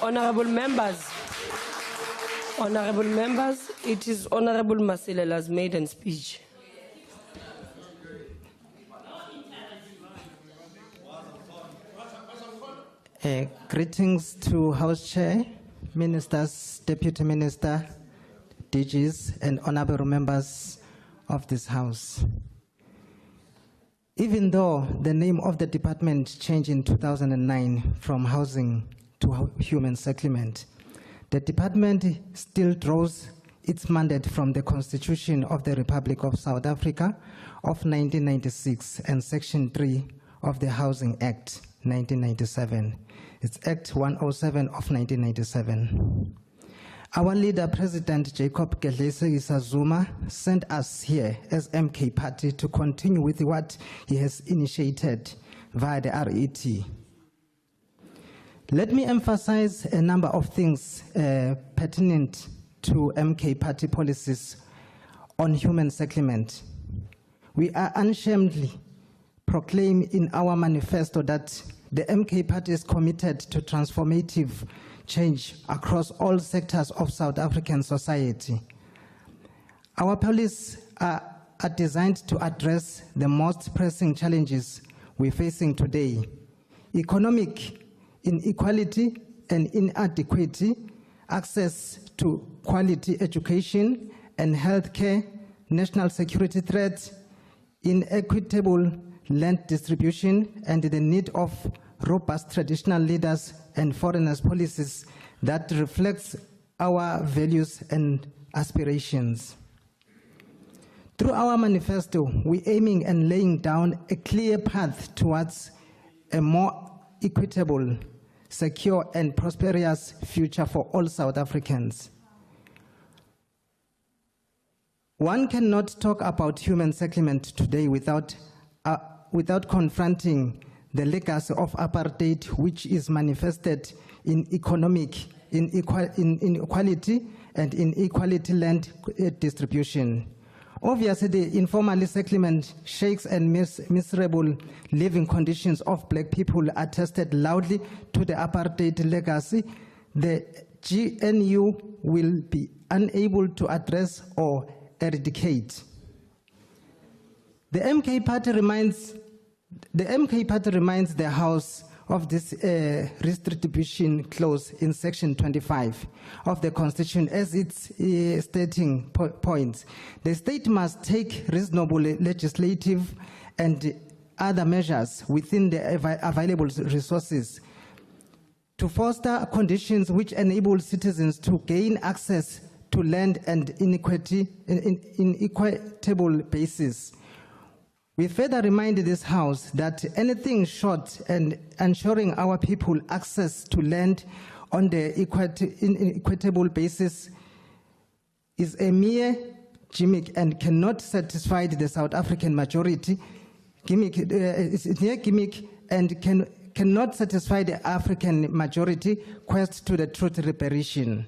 Honourable members, it is Honourable Masilela's maiden speech. Greetings to House Chair, Ministers, Deputy Minister, DGs, and honorable members of this House. Even though the name of the department changed in 2009 from housing to human settlement, the department still draws its mandate from the Constitution of the Republic of South Africa of 1996 and Section 3 of the Housing Act 1997. It's Act 107 of 1997. Our leader, President Jacob Gedleyisekisa Zuma, sent us here as MK Party to continue with what he has initiated via the RET. Let me emphasize a number of things pertinent to MK Party policies on human settlement. We are unashamedly proclaim in our manifesto that the MK Party is committed to transformative change across all sectors of South African society. Our policies are designed to address the most pressing challenges we're facing today: economic inequality and inadequacy, access to quality education and healthcare, national security threats, inequitable land distribution, and the need of robust traditional leaders and foreigners policies that reflects our values and aspirations. Through our manifesto, we're aiming and laying down a clear path towards a more equitable, secure, and prosperous future for all South Africans. One cannot talk about human settlement today without confronting the legacy of apartheid, which is manifested in economic inequality and inequality land distribution. Obviously, the informal settlement shakes and miserable living conditions of black people attested loudly to the apartheid legacy. The GNU will be unable to address or eradicate. The MK Party reminds the House of this redistribution clause in Section 25 of the Constitution as its stating points. The state must take reasonable legislative and other measures within the available resources to foster conditions which enable citizens to gain access to land and equitable basis. We further remind this House that anything short and ensuring our people access to land on the equitable basis is a mere gimmick and cannot satisfy the South African majority. It's a gimmick and cannot satisfy the African majority quest to the truth reparation.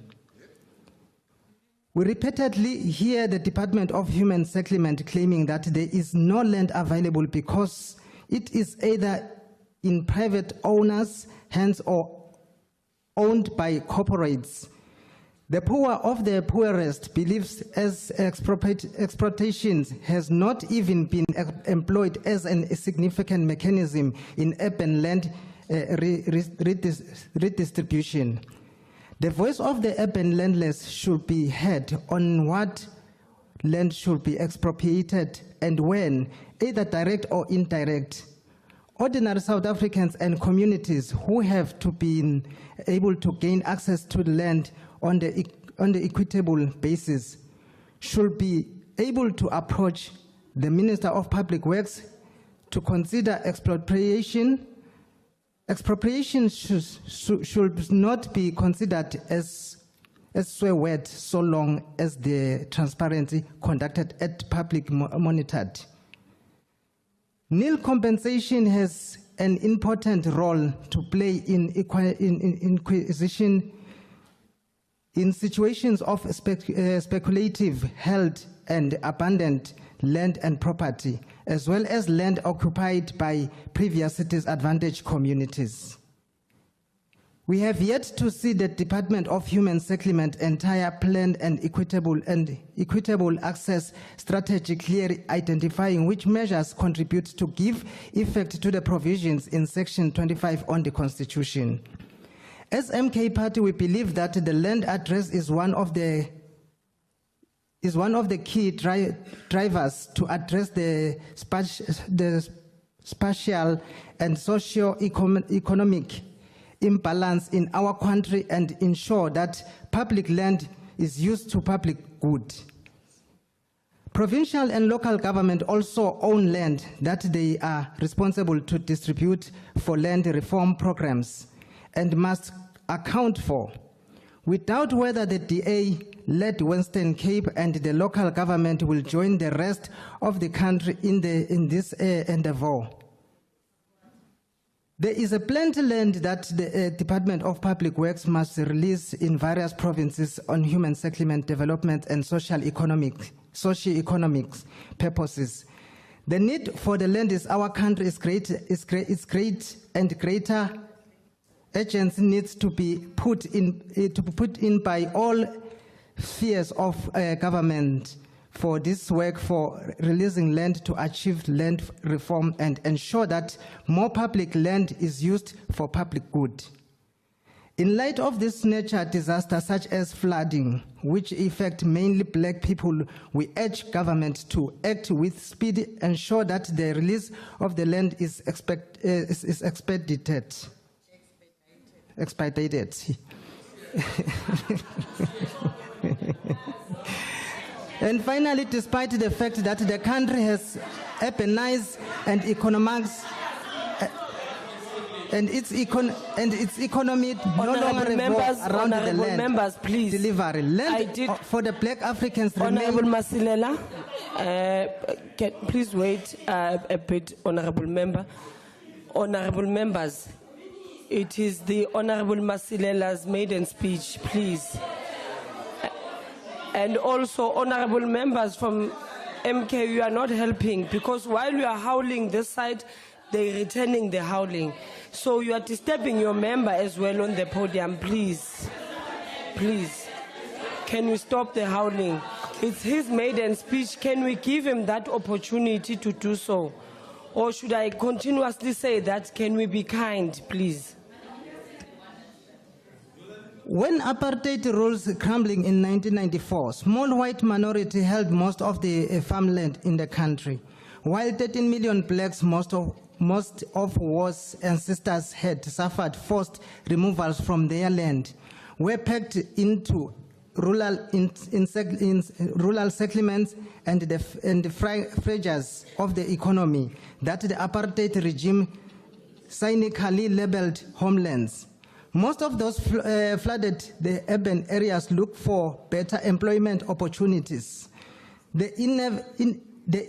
We repeatedly hear the Department of Human Settlement claiming that there is no land available because it is either in private owners' hands or owned by corporates. The poor of the poorest believes as exploitation has not even been employed as a significant mechanism in urban land redistribution. The voice of the urban landless should be heard on what land should be expropriated and when, either direct or indirect. Ordinary South Africans and communities who have to be able to gain access to the land on the equitable basis should be able to approach the Minister of Public Works to consider expropriation. Expropriation should not be considered as swear word so long as the transparency conducted at public monitored. Nil compensation has an important role to play in inquisition in situations of speculative held and abandoned land and property, as well as land occupied by previous disadvantaged communities. We have yet to see the Department of Human Settlement entire planned and equitable access strategy clearly identifying which measures contribute to give effect to the provisions in Section 25 on the Constitution. As MK Party, we believe that the land address is one of the key drivers to address the spatial and socio-economic imbalance in our country and ensure that public land is used to public good. Provincial and local government also own land that they are responsible to distribute for land reform programs and must account for. We doubt whether the DA-led Western Cape and the local government will join the rest of the country in this endeavor. There is a plenty land that the Department of Public Works must release in various provinces on human settlement development and socio-economic purposes. The need for the land in our country is great, and greater urgency needs to be put in by all spheres of government for this work for releasing land to achieve land reform and ensure that more public land is used for public good. In light of this nature disaster such as flooding, which affect mainly black people, we urge government to act with speed, ensure that the release of the land is expedited. And finally, despite the fact that the country has urbanized and economized, and its economy no longer revolves around the land. Members, please. Delivery. Land for the black Africans Honorable Masilela, please wait a bit, Honorable Member. Honorable members, it is the Honorable Masilela's maiden speech, please. And also, honorable members from MK, you are not helping because while you are howling this side, they're returning the howling. So you are disturbing your member as well on the podium, please. Please. Can you stop the howling? It's his maiden speech. Can we give him that opportunity to do so? Or should I continuously say that? Can we be kind, please? When apartheid rules crumbling in 1994, small white minority held most of the farmland in the country, while 13 million blacks, most of whose ancestors had suffered forced removals from their land, were packed into rural settlements and the fragile of the economy that the apartheid regime cynically labeled homelands. Most of those flooded the urban areas look for better employment opportunities. The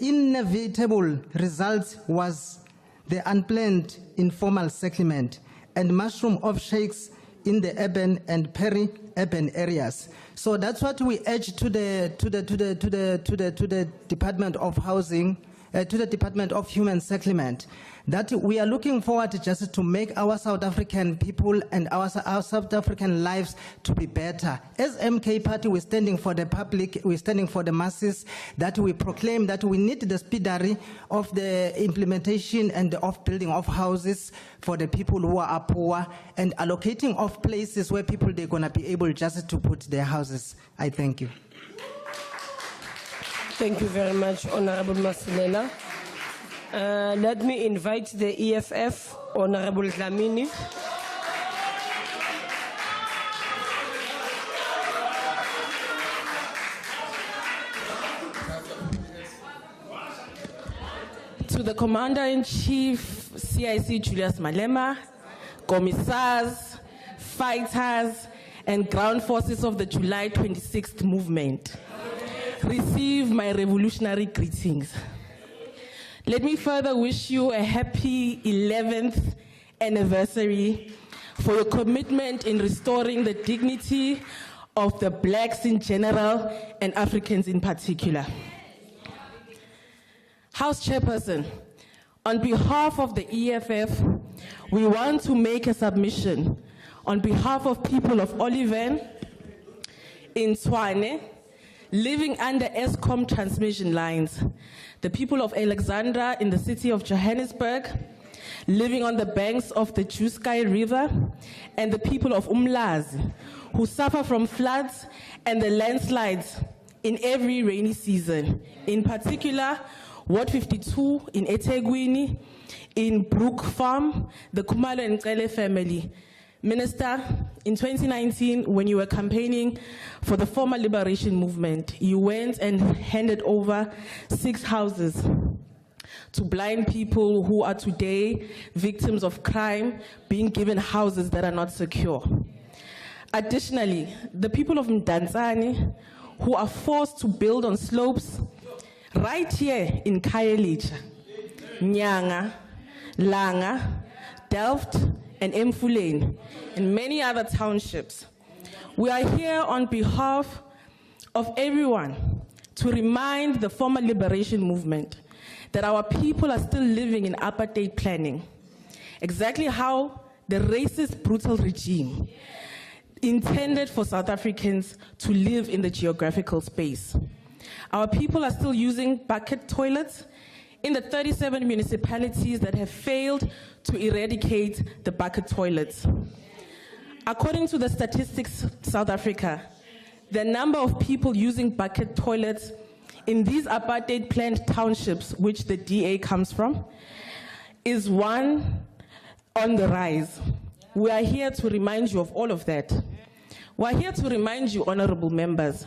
inevitable result was the unplanned informal settlement and mushroom of sheikhs in the urban and peri-urban areas. So that's what we urge to the Department of Housing, to the Department of Human Settlement, that we are looking forward just to make our South African people and our South African lives to be better. As MK Party, we're standing for the public, we're standing for the masses, that we proclaim that we need the speedery of the implementation and of building of houses for the people who are poor and allocating of places where people they're going to be able just to put their houses. I thank you. Thank you very much, Honorable Masilela. Let me invite the EFF, Honorable Dlamini. To the Commander-in-Chief, CIC Julius Malema, commissars, fighters, and ground forces of the July 26th movement, receive my revolutionary greetings. Let me further wish you a happy 11th anniversary for your commitment in restoring the dignity of the blacks in general and Africans in particular. House Chairperson, on behalf of the EFF, we want to make a submission on behalf of people of Oliven, in Tshwane, living under Eskom transmission lines, the people of Alexandra in the city of Johannesburg, living on the banks of the Juskai River, and the people of Umlazi, who suffer from floods and the landslides in every rainy season. In particular, Ward 52 in eThekwini, in Brook Farm, the Kumalo and Cele family. Minister, in 2019, when you were campaigning for the former liberation movement, you went and handed over 6 houses to blind people who are today victims of crime, being given houses that are not secure. Additionally, the people of Mzansi, who are forced to build on slopes right here in Khayelitsha, Nyanga, Langa, Delft, and Mfuleni, and many other townships. We are here on behalf of everyone to remind the former liberation movement that our people are still living in apartheid planning, exactly how the racist, brutal regime intended for South Africans to live in the geographical space. Our people are still using bucket toilets in the 37 municipalities that have failed to eradicate the bucket toilets. According to the Statistics South Africa, the number of people using bucket toilets in these apartheid planned townships, which the DA comes from, is one on the rise. We are here to remind you of all of that. We are here to remind you, honorable members,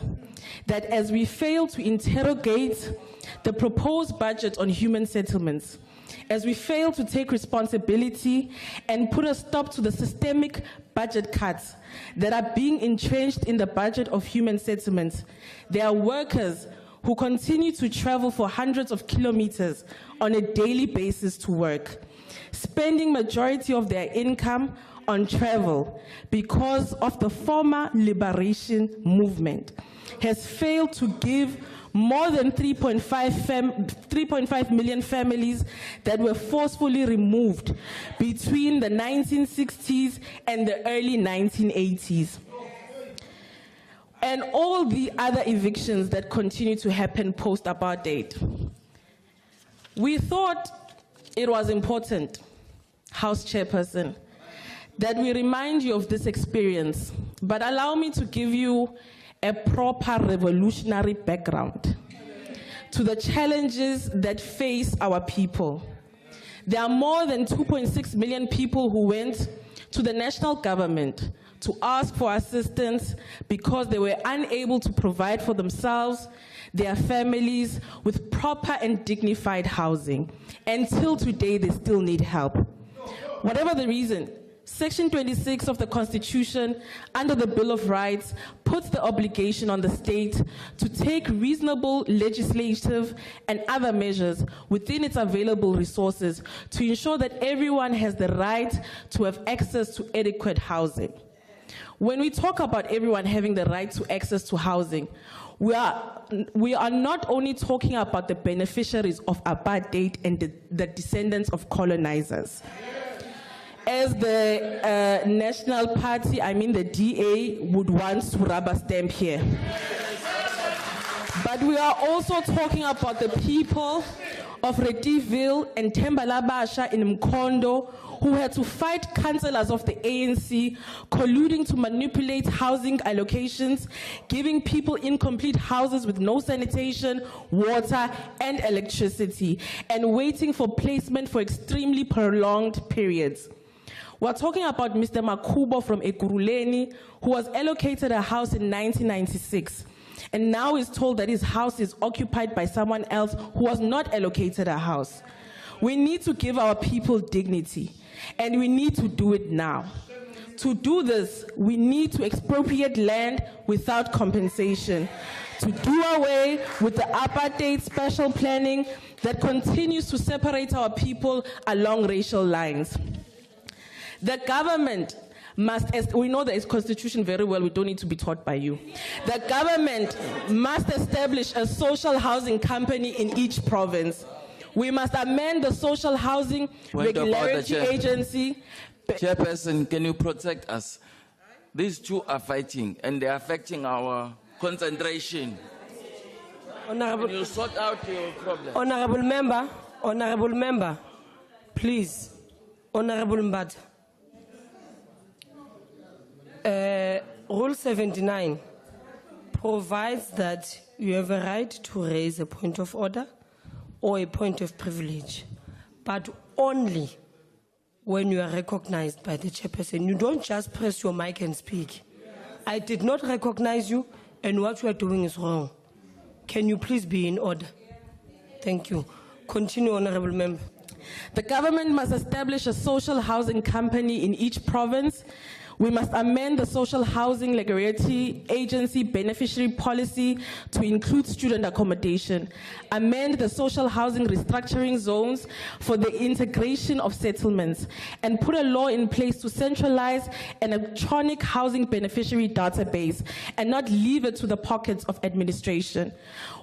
that as we fail to interrogate the proposed budget on human settlements, as we fail to take responsibility and put a stop to the systemic budget cuts that are being entrenched in the budget of human settlements, there are workers who continue to travel for hundreds of kilometers on a daily basis to work, spending majority of their income on travel because of the former liberation movement has failed to give more than 3.5 million families that were forcefully removed between the 1960s and the early 1980s. And all the other evictions that continue to happen post-apartheid. We thought it was important, House Chairperson, that we remind you of this experience, but allow me to give you a proper revolutionary background to the challenges that face our people. There are more than 2.6 million people who went to the national government to ask for assistance because they were unable to provide for themselves, their families, with proper and dignified housing. Until today, they still need help. Whatever the reason, Section 26 of the Constitution, under the Bill of Rights, puts the obligation on the state to take reasonable legislative and other measures within its available resources to ensure that everyone has the right to have access to adequate housing. When we talk about everyone having the right to access to housing, we are not only talking about the beneficiaries of apartheid and the descendants of colonizers. As the National Party, I mean the DA, would want to rubber stamp here. But we are also talking about the people of Retiville and Tembalabasha in Mkondo who had to fight councillors of the ANC colluding to manipulate housing allocations, giving people incomplete houses with no sanitation, water, and electricity, and waiting for placement for extremely prolonged periods. We're talking about Mr. Makubo from Ekurhuleni, who was allocated a house in 1996, and now is told that his house is occupied by someone else who was not allocated a house. We need to give our people dignity, and we need to do it now. To do this, we need to expropriate land without compensation, to do away with the apartheid special planning that continues to separate our people along racial lines. The government must, we know the Constitution very well, we don't need to be taught by you. The government must establish a social housing company in each province. We must amend the social housing regulatory agency, Chairperson, can you protect us? These two are fighting and they're affecting our concentration. Honorable, Can you sort out your problem? Honorable member, please, Honorable Mbata. Rule 79 provides that you have a right to raise a point of order or a point of privilege, but only when you are recognized by the chairperson. You don't just press your mic and speak. I did not recognize you, and what you are doing is wrong. Can you please be in order? Thank you. Continue, Honorable Member. The government must establish a social housing company in each province. We must amend the social housing regulatory agency beneficiary policy to include student accommodation, amend the social housing restructuring zones for the integration of settlements, and put a law in place to centralize an electronic housing beneficiary database and not leave it to the pockets of administration.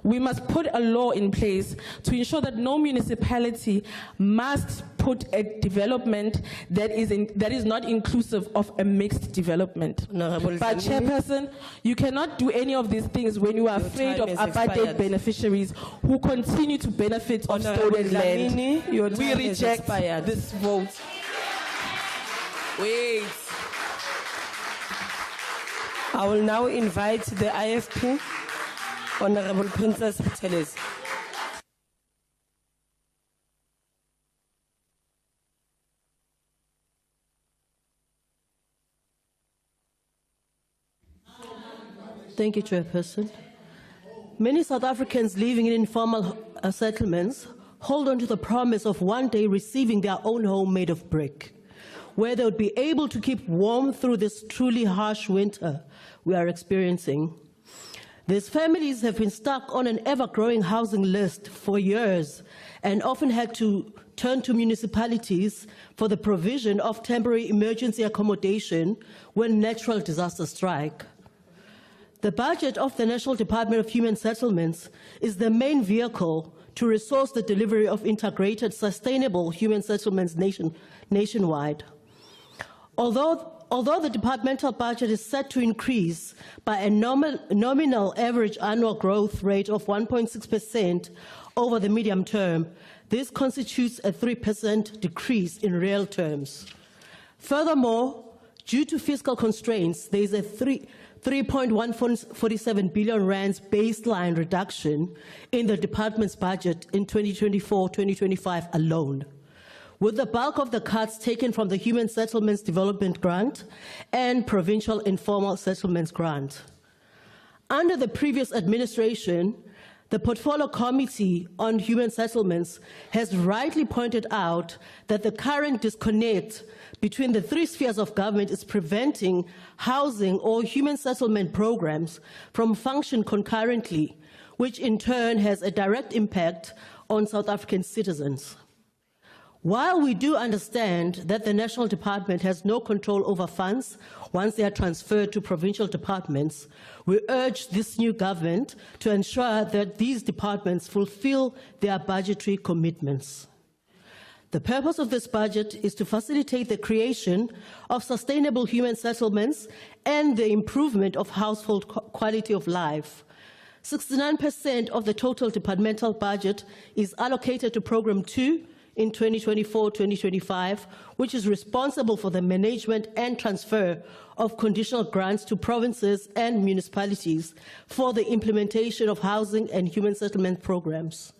We must put a law in place to ensure that no municipality must put a development that is not inclusive of a mixed development. But Chairperson, you cannot do any of these things when you are afraid of apartheid beneficiaries who continue to benefit of stolen land. We reject this vote. Wait. I will now invite the IFP, Honorable Princess Teles. Thank you, Chairperson. Many South Africans living in informal settlements hold on to the promise of one day receiving their own home made of brick, where they would be able to keep warm through this truly harsh winter we are experiencing. These families have been stuck on an ever-growing housing list for years and often had to turn to municipalities for the provision of temporary emergency accommodation when natural disasters strike. The budget of the National Department of Human Settlements is the main vehicle to resource the delivery of integrated, sustainable human settlements nationwide. Although the departmental budget is set to increase by a nominal average annual growth rate of 1.6% over the medium term, this constitutes a 3% decrease in real terms. Furthermore, due to fiscal constraints, there is a 3.147 billion rands baseline reduction in the department's budget in 2024-2025 alone, with the bulk of the cuts taken from the Human Settlements Development Grant and Provincial Informal Settlements Grant. Under the previous administration, the Portfolio Committee on Human Settlements has rightly pointed out that the current disconnect between the three spheres of government is preventing housing or human settlement programs from functioning concurrently, which in turn has a direct impact on South African citizens. While we do understand that the National Department has no control over funds once they are transferred to provincial departments, we urge this new government to ensure that these departments fulfill their budgetary commitments. The purpose of this budget is to facilitate the creation of sustainable human settlements and the improvement of household quality of life. 69% of the total departmental budget is allocated to Program 2 in 2024-2025, which is responsible for the management and transfer of conditional grants to provinces and municipalities for the implementation of housing and human settlement programs.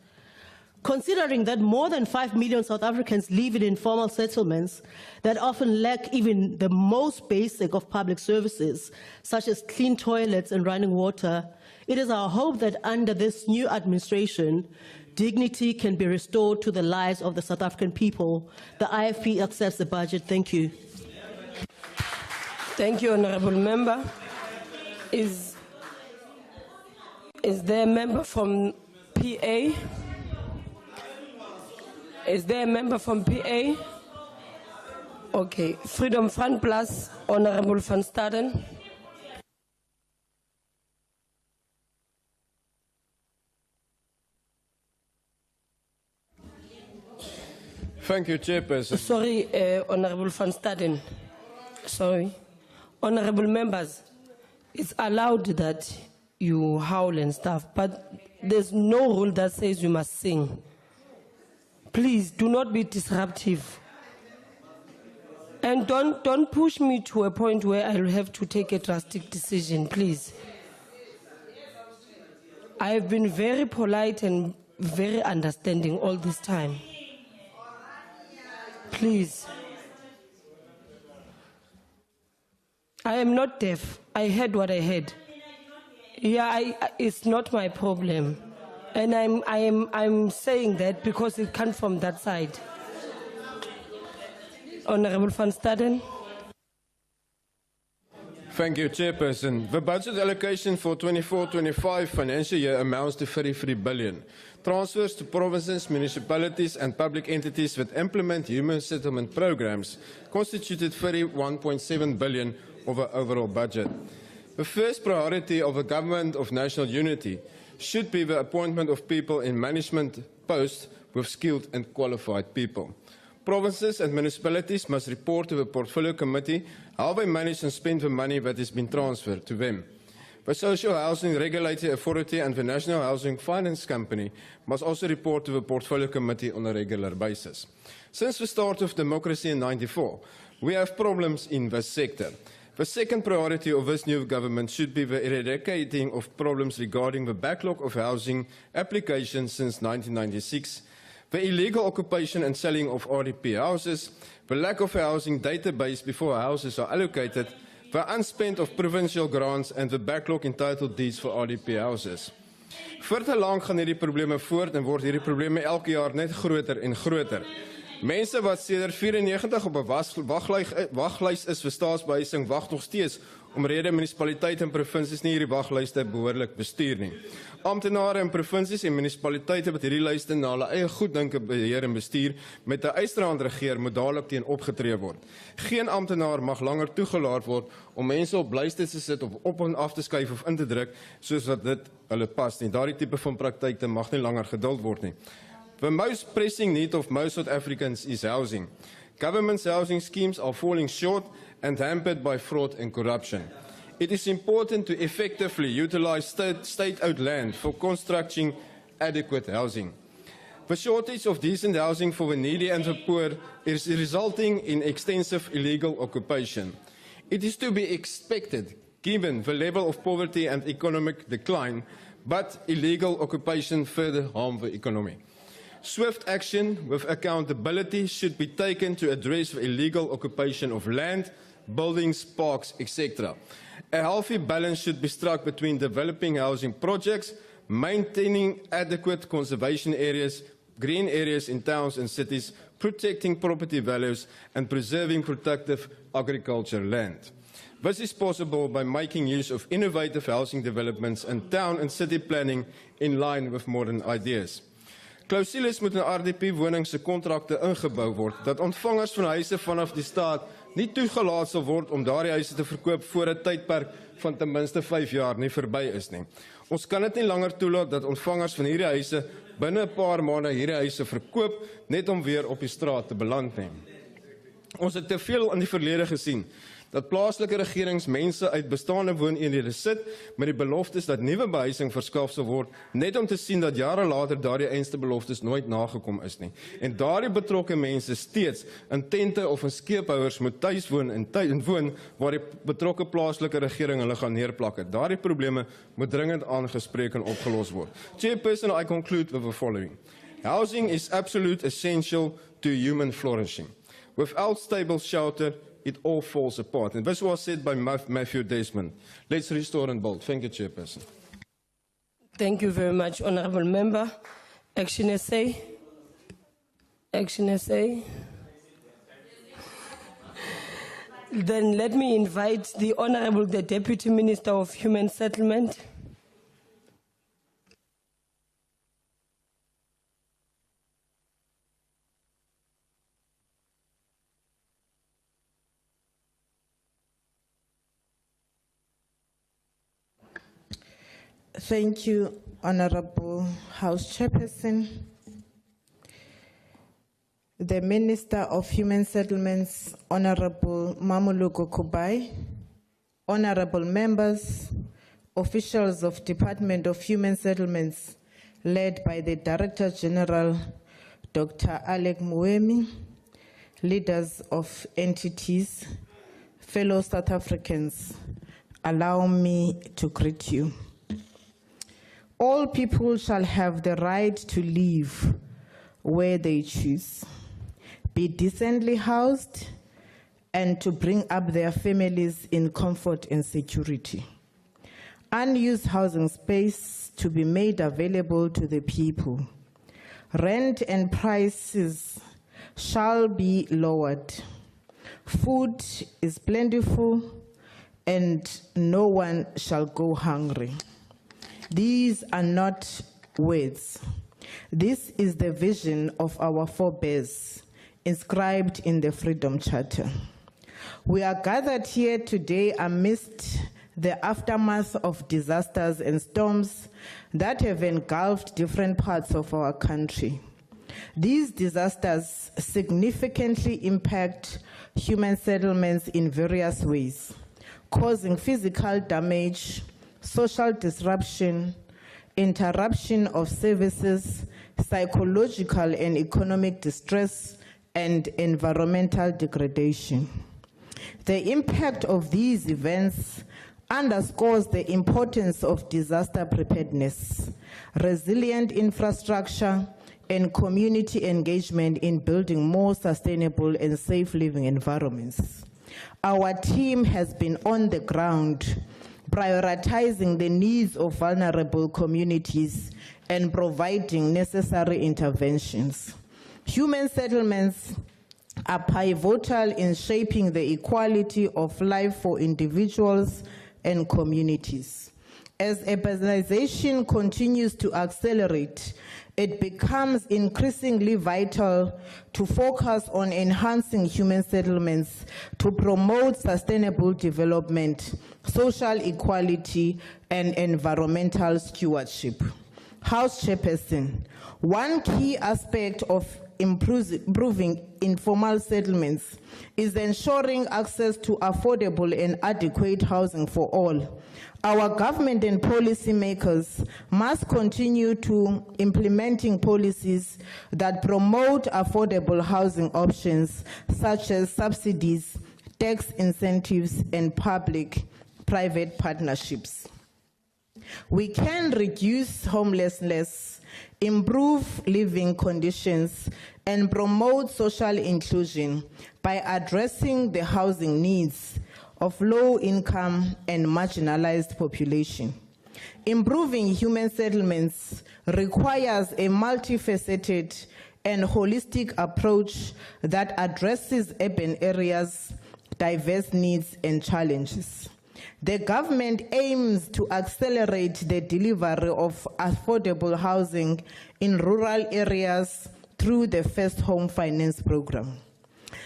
Considering that more than 5 million South Africans live in informal settlements that often lack even the most basic of public services, such as clean toilets and running water, it is our hope that under this new administration, dignity can be restored to the lives of the South African people. The IFP accepts the budget. Thank you. Thank you, Honorable Member. Is there a member from PA? Is there a member from PA? Okay. Freedom Front Plus, Honorable van Staden. Thank you, Chairperson. Sorry, Honorable Van Staden. Sorry. Honorable members, it's allowed that you howl and stuff, but there's no rule that says you must sing. Please, do not be disruptive. And don't push me to a point where I'll have to take a drastic decision, please. I have been very polite and very understanding all this time. Please. I am not deaf. I heard what I heard. Yeah, it's not my problem. And I'm saying that because it comes from that side. Honorable Van Staden. Thank you, Chairperson. The budget allocation for 24-25 financial year amounts to 33 billion. Transfers to provinces, municipalities and public entities that implement human settlement programs constituted 31.7 billion of the overall budget. The first priority of a government of national unity should be the appointment of people in management posts with skilled and qualified people. Provinces and municipalities must report to the Portfolio Committee how they manage and spend the money that has been transferred to them. The Social Housing Regulatory Authority and the National Housing Finance Company must also report to the Portfolio Committee on a regular basis. Since the start of democracy in 1994, we have problems in this sector. The second priority of this new government should be the eradicating of problems regarding the backlog of housing applications since 1996, the illegal occupation and selling of RDP houses, the lack of a housing database before houses are allocated, the unspent of provincial grants and the backlog in title deeds for RDP houses. Vir te lank gaan hierdie probleme voort en word hierdie probleme elke jaar net groter en groter. Mense wat sedert 94 op 'n waglys is vir staatsbehuising wag nog steeds omrede munisipaliteite en provinsies nie hierdie waglyste behoorlik bestuur nie. Amptenare in provinsies en munisipaliteite wat hierdie lyste na hulle eie goeddinke beheer en bestuur met 'n eisterhand regeer moet dadelik teen opgetree word. Geen amptenaar mag langer toegelaat word om mense op lyste te sit of op en af te skuif of in te druk soos wat dit hulle pas nie. Daardie tipe van praktyke mag nie langer geduld word nie. The most pressing need of most South Africans is housing. Government's housing schemes are falling short and hampered by fraud and corruption. It is important to effectively utilize state-owned land for constructing adequate housing. The shortage of decent housing for the needy and the poor is resulting in extensive illegal occupation. It is to be expected, given the level of poverty and economic decline, but illegal occupation further harms the economy. Swift action with accountability should be taken to address the illegal occupation of land, buildings, parks, etc. A healthy balance should be struck between developing housing projects, maintaining adequate conservation areas, green areas in towns and cities, protecting property values, and preserving productive agricultural land. This is possible by making use of innovative housing developments and town and city planning in line with modern ideas. Clausules moet in RDP-woning se kontrakte ingebou word dat ontvangers van huise vanaf die staat nie toegelaat sal word om daardie huise te verkoop voor 'n tydperk van ten minste 5 jaar nie verby is nie. Ons kan dit nie langer toelaat dat ontvangers van hierdie huise binne 'n paar maande hierdie huise verkoop net om weer op die straat te beland nie. Ons het te veel in die verlede gesien dat plaaslike regerings mense uit bestaande wooneenhede sit met die beloftes dat nuwe behuising verskaf sal word, net om te sien dat jare later daardie einste beloftes nooit nagekom is nie. En daardie betrokke mense steeds in tente of in skeephouers moet tuis woon en woon waar die betrokke plaaslike regering hulle gaan neerplak. Daardie probleme moet dringend aangespreek en opgelos word. Chairperson, I conclude with the following. Housing is absolute essential to human flourishing. Without stable shelter, it all falls apart. And this was said by Matthew Desmond. Let's restore and build. Thank you, Chairperson. Thank you very much, Honourable Member. Action essay. Action essay. Then let me invite the Honourable the Deputy Minister of Human Settlement. Thank you, Honorable House Chairperson. the Minister of Human Settlements, Honorable Mamuluko Kubai, honorable members, officials of Department of Human Settlements, led by the Director General, Dr. Alec Muemi, leaders of entities, fellow South Africans, allow me to greet you. All people shall have the right to live where they choose, be decently housed, and to bring up their families in comfort and security. Unused housing space to be made available to the people. Rent and prices shall be lowered. Food is plentiful and no one shall go hungry. These are not words. This is the vision of our forebears inscribed in the Freedom Charter. We are gathered here today amidst the aftermath of disasters and storms that have engulfed different parts of our country. These disasters significantly impact human settlements in various ways, causing physical damage, social disruption, interruption of services, psychological and economic distress, and environmental degradation. The impact of these events underscores the importance of disaster preparedness, resilient infrastructure, and community engagement in building more sustainable and safe living environments. Our team has been on the ground, prioritizing the needs of vulnerable communities and providing necessary interventions. Human settlements are pivotal in shaping the equality of life for individuals and communities. As urbanization continues to accelerate, it becomes increasingly vital to focus on enhancing human settlements to promote sustainable development, social equality, and environmental stewardship. House Chairperson, one key aspect of improving informal settlements is ensuring access to affordable and adequate housing for all. Our government and policymakers must continue to implementing policies that promote affordable housing options such as subsidies, tax incentives, and public-private partnerships. We can reduce homelessness, improve living conditions, and promote social inclusion by addressing the housing needs of low-income and marginalized population. Improving human settlements requires a multifaceted and holistic approach that addresses urban areas, diverse needs, and challenges. The government aims to accelerate the delivery of affordable housing in rural areas through the First Home Finance Program.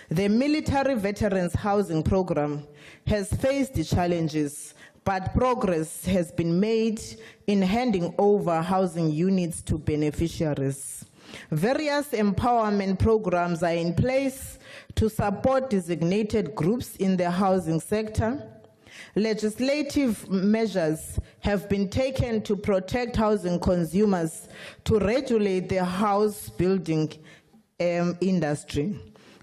The Military Veterans Housing Program has faced the challenges, but progress has been made in handing over housing units to beneficiaries. Various empowerment programs are in place to support designated groups in the housing sector. Legislative measures have been taken to protect housing consumers, to regulate the house building industry.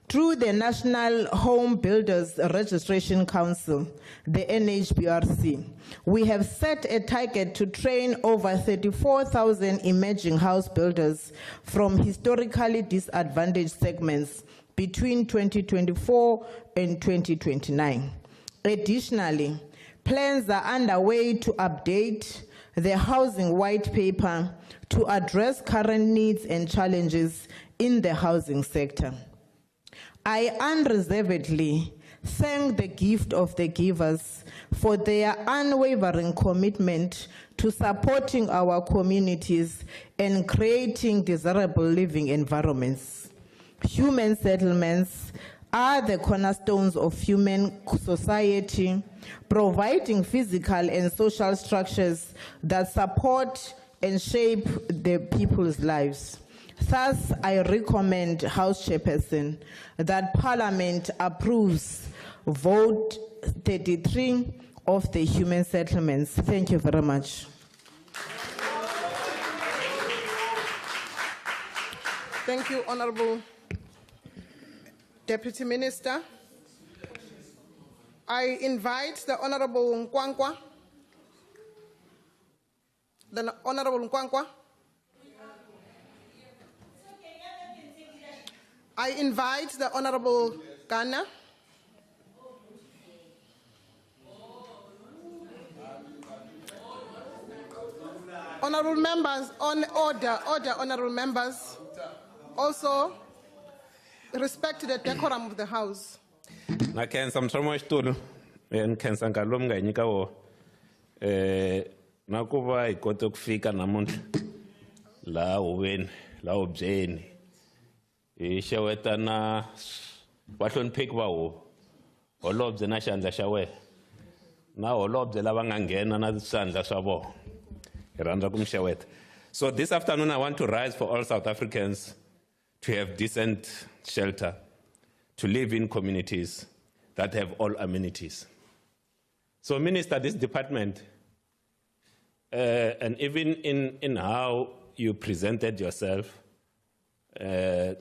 Through the National Home Builders Registration Council, the NHBRC, we have set a target to train over 34,000 emerging house builders from historically disadvantaged segments between 2024 and 2029. Additionally, plans are underway to update the Housing White Paper to address current needs and challenges in the housing sector. I unreservedly thank the gift of the givers for their unwavering commitment to supporting our communities and creating desirable living environments. Human settlements are the cornerstones of human society, providing physical and social structures that support and shape the people's lives. Thus, I recommend, House Chairperson, that Parliament approves vote 33 of the human settlements. Thank you very much. Thank you, Honorable Deputy Minister. I invite the Honorable Nkwankwa. The Honorable Nkwankwa. I invite the Honorable Ghana. Honorable members, on order, honorable members. Also, respect the decorum of the House. Na kensa mthomo xitulu ni khensa nkarhi lowu mi nga hi nyika wona na ku va hi kote ku fika namuntlha laha huweni laha hubyeni hi xewetana vahlonipheki va huvo holobye na xandla xa wena na holobye lava nga nghena na swandla swa vona hi rhandza ku mi xeweta. So this afternoon I want to rise for all South Africans to have decent shelter, to live in communities that have all amenities. So, Minister, this department, and even in how you presented yourself,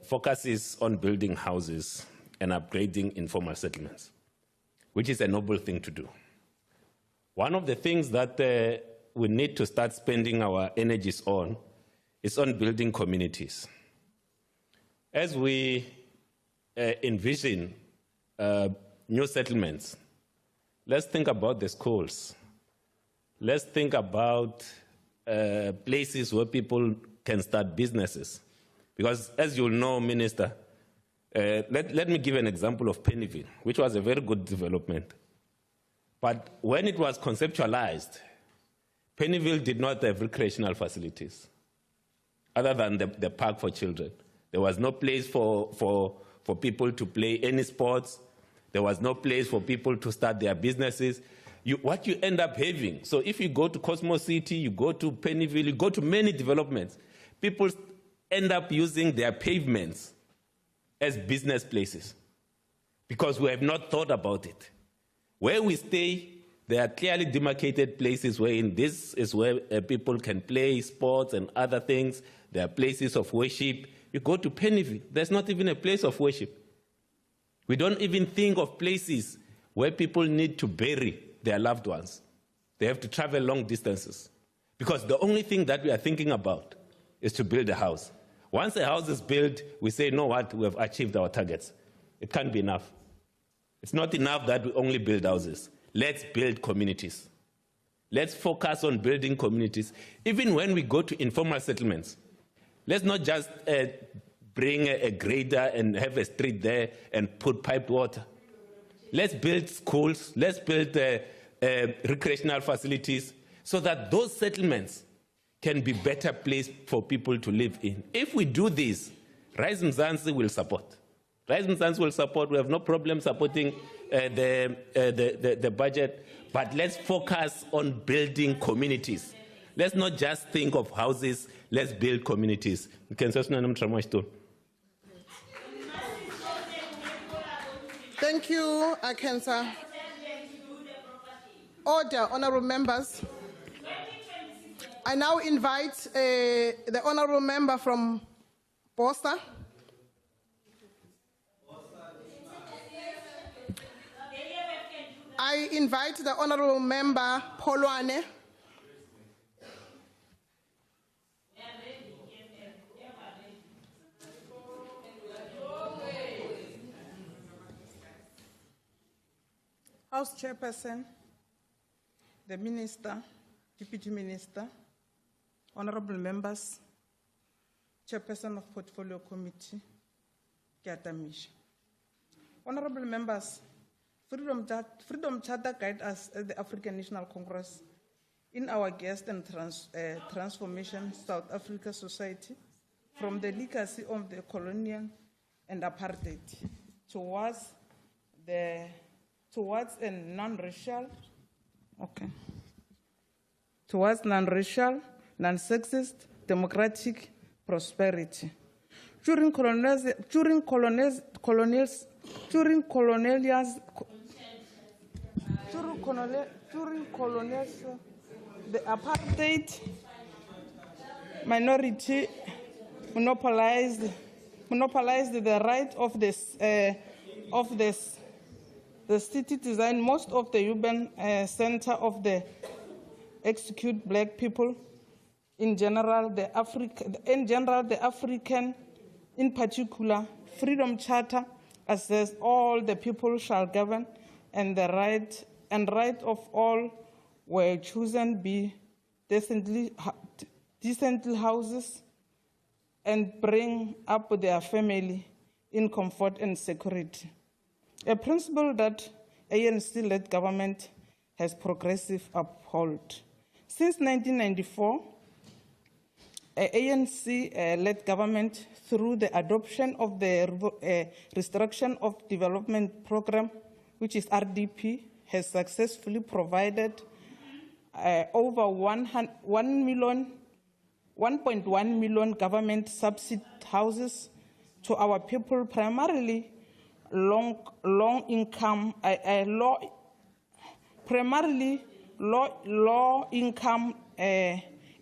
focuses on building houses and upgrading informal settlements, which is a noble thing to do. One of the things that we need to start spending our energies on is on building communities. As we envision new settlements, let's think about the schools. Let's think about places where people can start businesses. Because as you'll know, Minister, let me give an example of Pennyville, which was a very good development. But when it was conceptualized, Pennyville did not have recreational facilities other than the park for children. There was no place for people to play any sports. There was no place for people to start their businesses. What you end up having, so if you go to Cosmo City, you go to Pennyville, you go to many developments, people end up using their pavements as business places because we have not thought about it. Where we stay, there are clearly demarcated places wherein this is where people can play sports and other things. There are places of worship. You go to Pennyville, there's not even a place of worship. We don't even think of places where people need to bury their loved ones. They have to travel long distances because the only thing that we are thinking about is to build a house. Once a house is built, we say, you know what, we have achieved our targets. It can't be enough. It's not enough that we only build houses. Let's build communities. Let's focus on building communities. Even when we go to informal settlements, let's not just bring a grader and have a street there and put piped water. Let's build schools. Let's build recreational facilities so that those settlements can be better placed for people to live in. If we do this, Rise Mzansi will support. Rise Mzansi will support. We have no problem supporting the budget, but let's focus on building communities. Let's not just think of houses. Let's build communities. Thank you, Akensa. Order, honorable members. I now invite the honorable member from Bosa. I invite the honorable member Polwane. House Chairperson, the Minister, Deputy Minister, honorable members, Chairperson of Portfolio Committee, Kiatamisha. Honorable members, Freedom Charter guides us at the African National Congress in our guest and transformation South Africa society from the legacy of the colonial and apartheid towards a non-racial, towards non-racial, non-sexist, democratic prosperity. during colonialism, the apartheid minority monopolized the right of the city design. Most of the urban center of the execute black people. In general, the African, in particular, Freedom Charter says all the people shall govern, and the right of all were chosen be decently houses and bring up their family in comfort and security. A principle that ANC-led government has progressive uphold. Since 1994, ANC-led government, through the adoption of the Restructuring of Development Program, which is RDP, has successfully provided over 1.1 million government subsidized houses to our people, primarily low income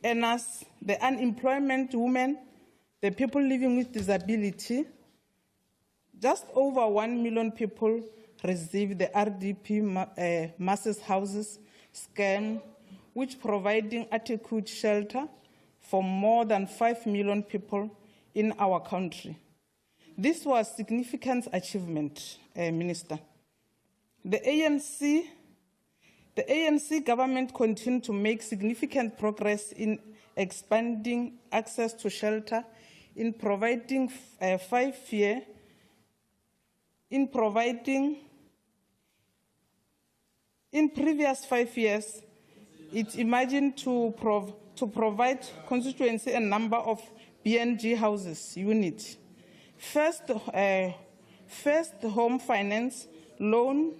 earners, the unemployment women, the people living with disability. Just over 1 million people receive the RDP masses houses scheme, which providing adequate shelter for more than 5 million people in our country. This was significant achievement, Minister. The ANC government continued to make significant progress in expanding access to shelter, in providing in previous 5 years, it imagined to provide constituency a number of BNG houses units. First home finance, loan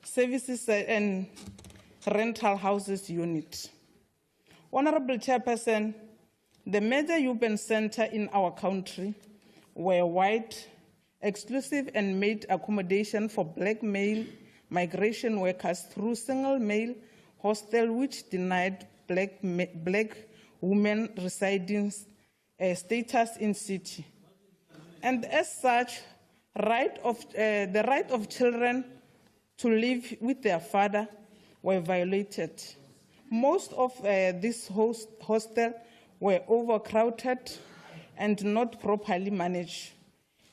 services and rental houses unit. Honorable Chairperson, the major urban centers in our country were wide, exclusive, and made accommodation for black male migration workers through single male hostel, which denied black women residing status in city. And as such, the right of children to live with their father were violated. Most of these hostels were overcrowded and not properly managed.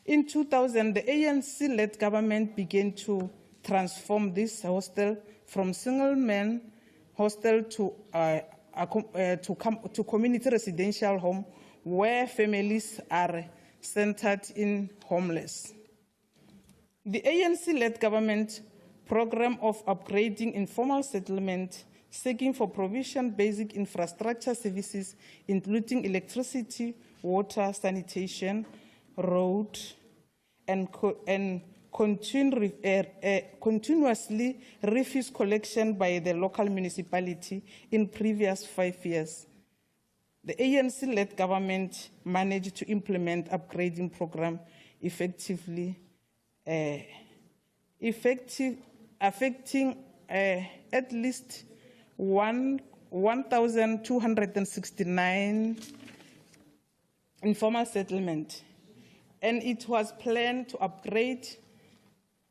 In 2000, the ANC-led government began to transform this hostel from single-man hostel to community residential home, where families are centered in homeless. The ANC-led government program of upgrading informal settlement, seeking for provision basic infrastructure services, including electricity, water, sanitation, road, and continuously refuse collection by the local municipality in previous 5 years. The ANC-led government managed to implement upgrading program effectively, affecting at least 1,269 informal settlement. And it was planned to upgrade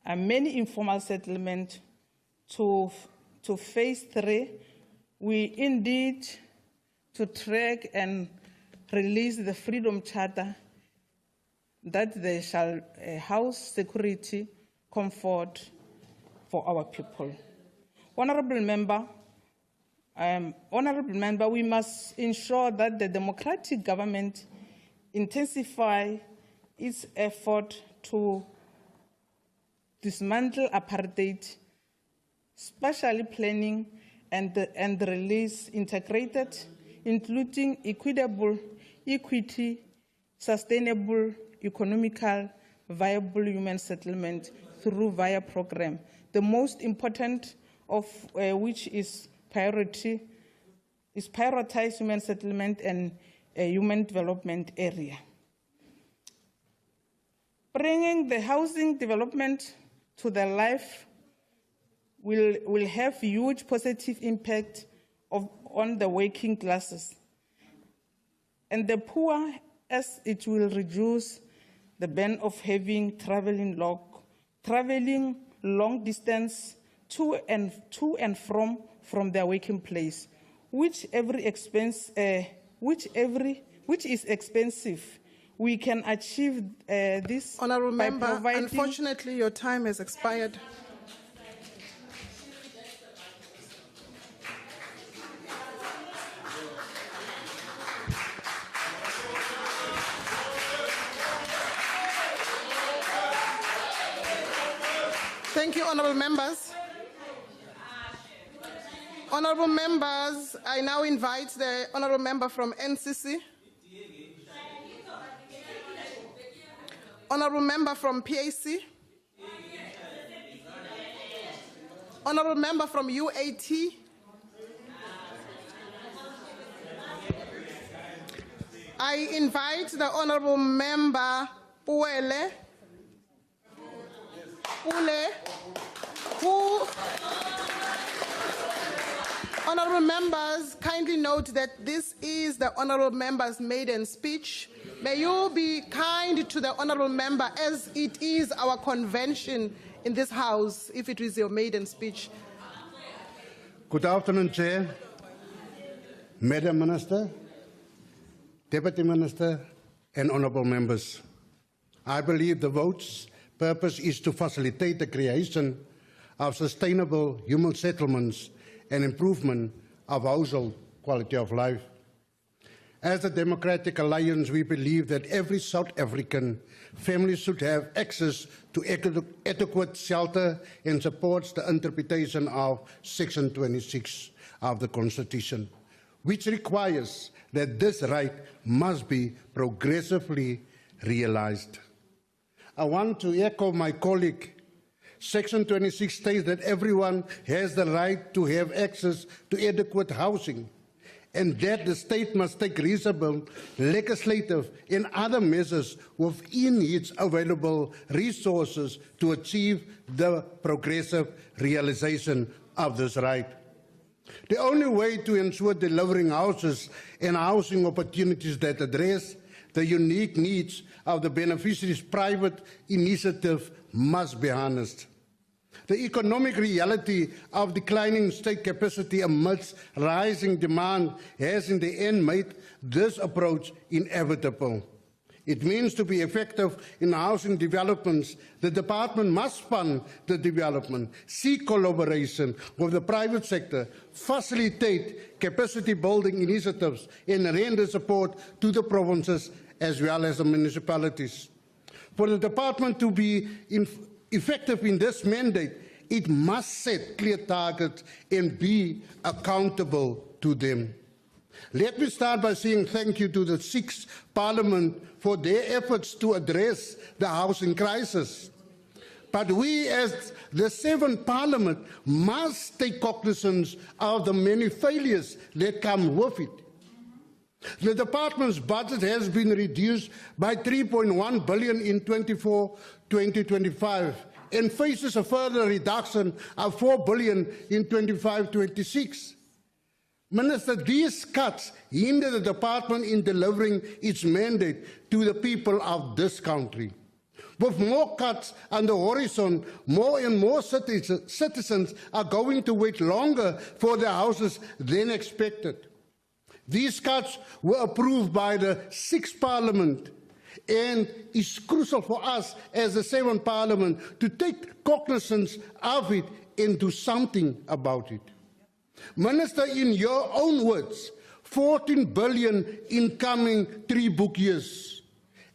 many informal settlements to phase 3. We indeed to track and release the Freedom Charter that they shall house security, comfort for our people. Honorable member, we must ensure that the democratic government intensify its effort to dismantle apartheid, spatially planning and release integrated, including equitable, equity, sustainable, economical, viable human settlement through VIA program, the most important of which is prioritize human settlement and human development area. Bringing the housing development to the life will have huge positive impact on the working classes and the poor, as it will reduce the burden of having traveling long distance to and from their working place, which is expensive. We can achieve this. Honourable by Member, providing. unfortunately, your time has expired. Thank you, honourable members. Honourable members, I now invite the honourable member from NCC, honourable member from PAC, honourable member from UAT, I invite the honourable member Puele, who, honourable members, kindly note that this is the honourable member's maiden speech. May you be kind to the honourable member, as it is our convention in this house, if it is your maiden speech. Good afternoon, Chair, Madam Minister, Deputy Minister, and honourable members. I believe the vote's purpose is to facilitate the creation of sustainable human settlements and improvement of household quality of life. As the Democratic Alliance, we believe that every South African family should have access to adequate shelter and supports the interpretation of Section 26 of the Constitution, which requires that this right must be progressively realized. I want to echo my colleague. Section 26 states that everyone has the right to have access to adequate housing, and that the state must take reasonable legislative and other measures within its available resources to achieve the progressive realization of this right. The only way to ensure delivering houses and housing opportunities that address the unique needs of the beneficiaries' private initiative must be harnessed. The economic reality of declining state capacity amidst rising demand has in the end made this approach inevitable. It means to be effective in housing developments, the department must fund the development, seek collaboration with the private sector, facilitate capacity building initiatives, and render support to the provinces as well as the municipalities. For the department to be effective in this mandate, it must set clear targets and be accountable to them. Let me start by saying thank you to the 6th Parliament for their efforts to address the housing crisis. But we as the 7th Parliament must take cognizance of the many failures that come with it. The department's budget has been reduced by 3.1 billion in 2024-2025 and faces a further reduction of 4 billion in 25-26. Minister, these cuts hinder the department in delivering its mandate to the people of this country. With more cuts on the horizon, more and more citizens are going to wait longer for their houses than expected. These cuts were approved by the 6th Parliament, and it's crucial for us as the 7th Parliament to take cognizance of it and do something about it. Minister, in your own words, 14 billion in coming 3 book years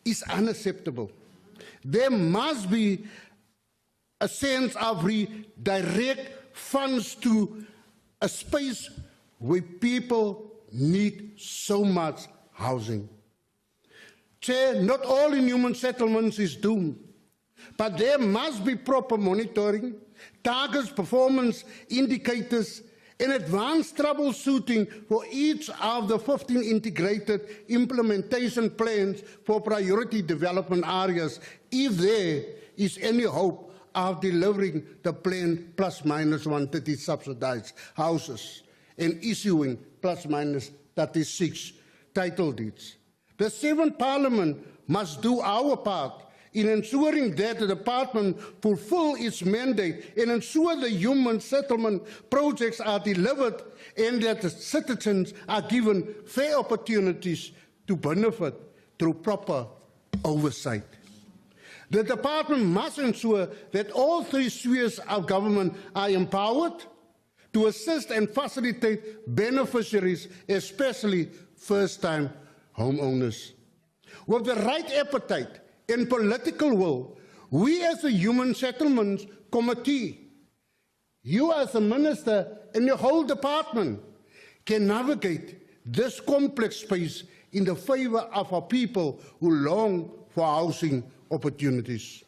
is unacceptable. There must be a sense of redirect funds to a space where people need so much housing. Chair, not all in human settlements is doomed, but there must be proper monitoring, targets, performance indicators, and advanced troubleshooting for each of the 15 integrated implementation plans for priority development areas, if there is any hope of delivering the plan plus minus 130 subsidized houses and issuing plus minus 36 title deeds. The 7th Parliament must do our part in ensuring that the department fulfill its mandate and ensure the human settlement projects are delivered and that the citizens are given fair opportunities to benefit through proper oversight. The department must ensure that all 3 spheres of government are empowered to assist and facilitate beneficiaries, especially first-time homeowners. With the right appetite and political will, we as the Human Settlements Committee, you as the Minister and your whole department can navigate this complex space in the favor of our people who long for housing opportunities.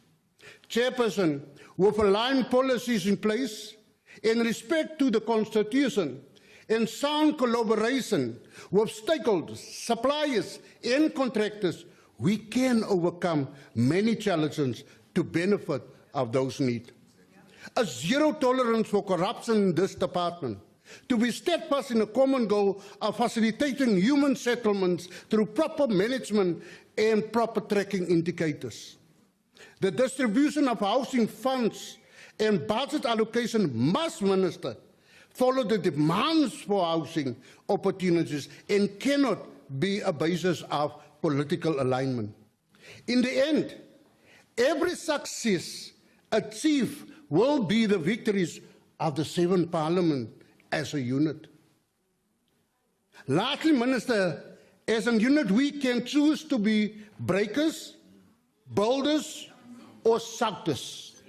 Chairperson, with aligned policies in place, in respect to the Constitution, and sound collaboration with stakeholders, suppliers, and contractors, we can overcome many challenges to benefit of those needs. A zero tolerance for corruption in this department, to be steadfast in a common goal of facilitating human settlements through proper management and proper tracking indicators. The distribution of housing funds and budget allocation must, Minister, follow the demands for housing opportunities and cannot be a basis of political alignment. In the end, every success achieved will be the victories of the 7th Parliament as a unit. Lastly, Minister, as a unit, we can choose to be breakers, builders, or suckers.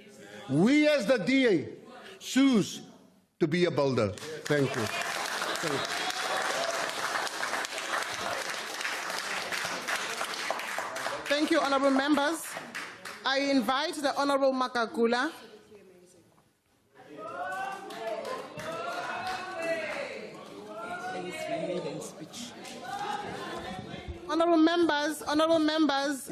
We as the DA choose to be a builder. Thank you. Thank you. Thank you, honourable members. I invite the Honourable Makakula. Honourable members,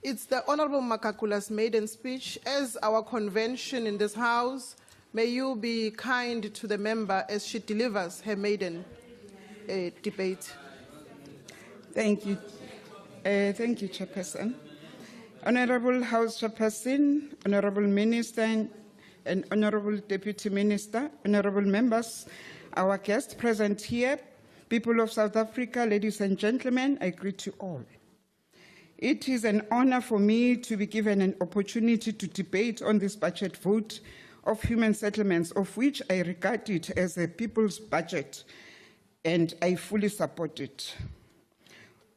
it's the Honourable Makakula's maiden speech. As our convention in this House, may you be kind to the member as she delivers her maiden debate. Thank you. Thank you, Chairperson. Honourable House Chairperson, Honourable Minister and Honourable Deputy Minister, Honourable members, our guests present here, people of South Africa, ladies and gentlemen, I greet you all. It is an honor for me to be given an opportunity to debate on this budget vote of human settlements, of which I regard it as a people's budget, and I fully support it.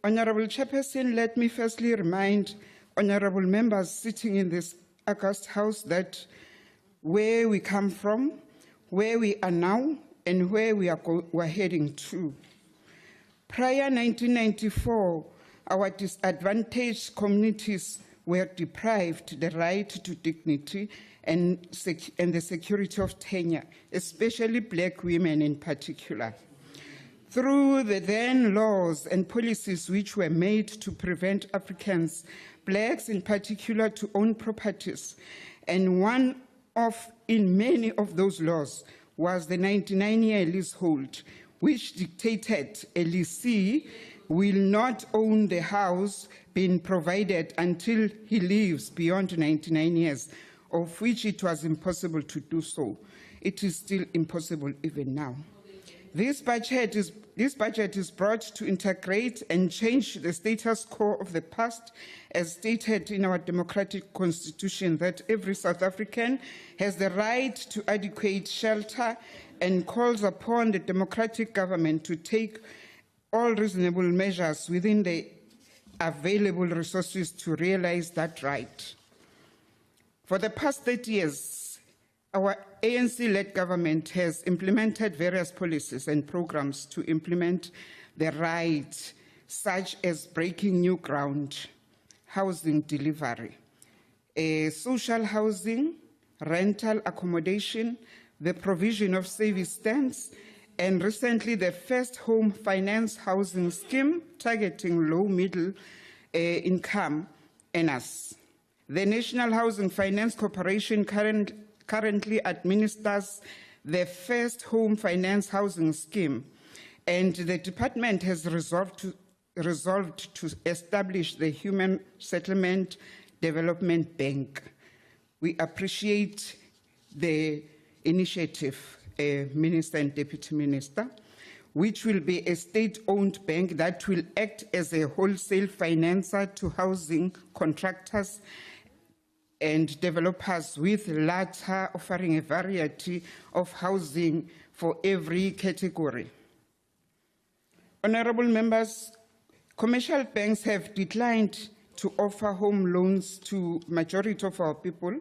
Honourable Chairperson, let me firstly remind honourable members sitting in this august House that where we come from, where we are now, and where we're heading to. Prior 1994, our disadvantaged communities were deprived the right to dignity and the security of tenure, especially black women in particular. Through the then laws and policies which were made to prevent Africans, blacks in particular, to own properties, and one of in many of those laws was the 99-year leasehold, which dictated a lessee will not own the house being provided until he lives beyond 99 years, of which it was impossible to do so. It is still impossible even now. This budget is brought to integrate and change the status quo of the past, as stated in our democratic constitution, that every South African has the right to adequate shelter, and calls upon the democratic government to take all reasonable measures within the available resources to realize that right. For the past 30 years, our ANC-led government has implemented various policies and programs to implement the right, such as breaking new ground, housing delivery, social housing, rental accommodation, the provision of service stands, and recently the first home finance housing scheme targeting low middle income earners. The National Housing Finance Corporation currently administers the first home finance housing scheme, and the department has resolved to establish the Human Settlement Development Bank. We appreciate the initiative, Minister and Deputy Minister, which will be a state-owned bank that will act as a wholesale financer to housing contractors and developers with latter offering a variety of housing for every category. Honorable members, commercial banks have declined to offer home loans to majority of our people,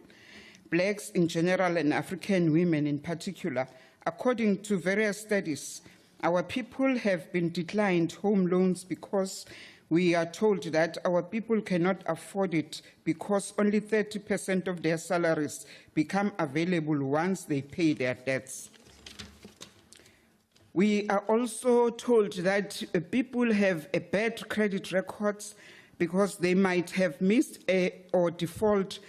blacks in general and African women in particular. According to various studies, our people have been declined home loans because we are told that our people cannot afford it because only 30% of their salaries become available once they pay their debts. We are also told that people have a bad credit records because they might have missed or defaulted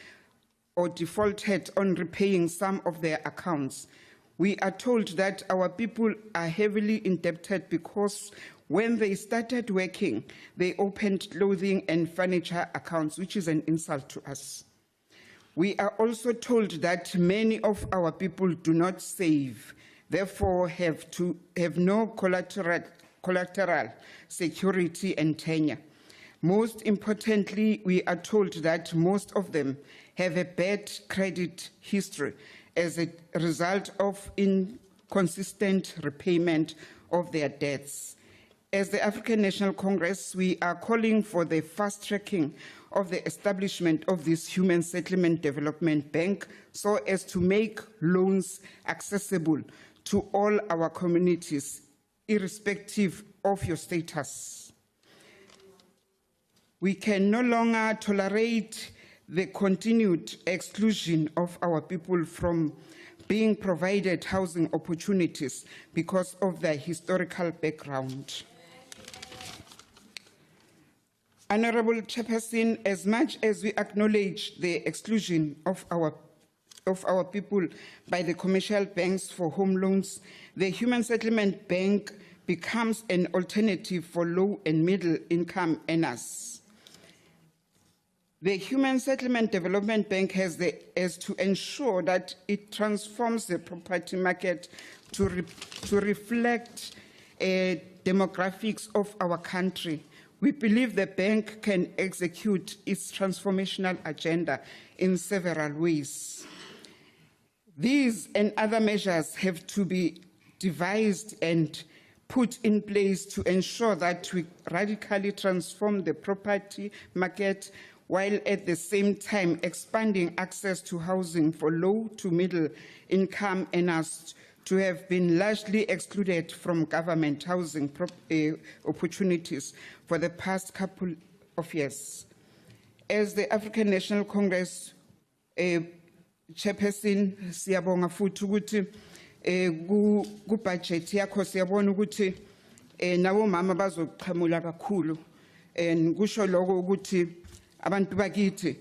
on repaying some of their accounts. We are told that our people are heavily indebted because when they started working, they opened clothing and furniture accounts, which is an insult to us. We are also told that many of our people do not save, therefore have no collateral security and tenure. Most importantly, we are told that most of them have a bad credit history as a result of inconsistent repayment of their debts. As the African National Congress, we are calling for the fast tracking of the establishment of this Human Settlement Development Bank so as to make loans accessible to all our communities, irrespective of your status. We can no longer tolerate the continued exclusion of our people from being provided housing opportunities because of their historical background. Honorable Chairperson, as much as we acknowledge the exclusion of our people by the commercial banks for home loans, the Human Settlement Bank becomes an alternative for low and middle income earners. The Human Settlement Development Bank has to ensure that it transforms the property market to reflect demographics of our country. We believe the bank can execute its transformational agenda in several ways. These and other measures have to be devised and put in place to ensure that we radically transform the property market while at the same time expanding access to housing for low to middle income earners to have been largely excluded from government housing opportunities for the past couple of years. As the African National Congress Chairperson, siyabonga futhi ukuthi ku budget yakho siyabona ukuthi nabo mama bazoqhamula kakhulu kusho lokho ukuthi abantu bakithi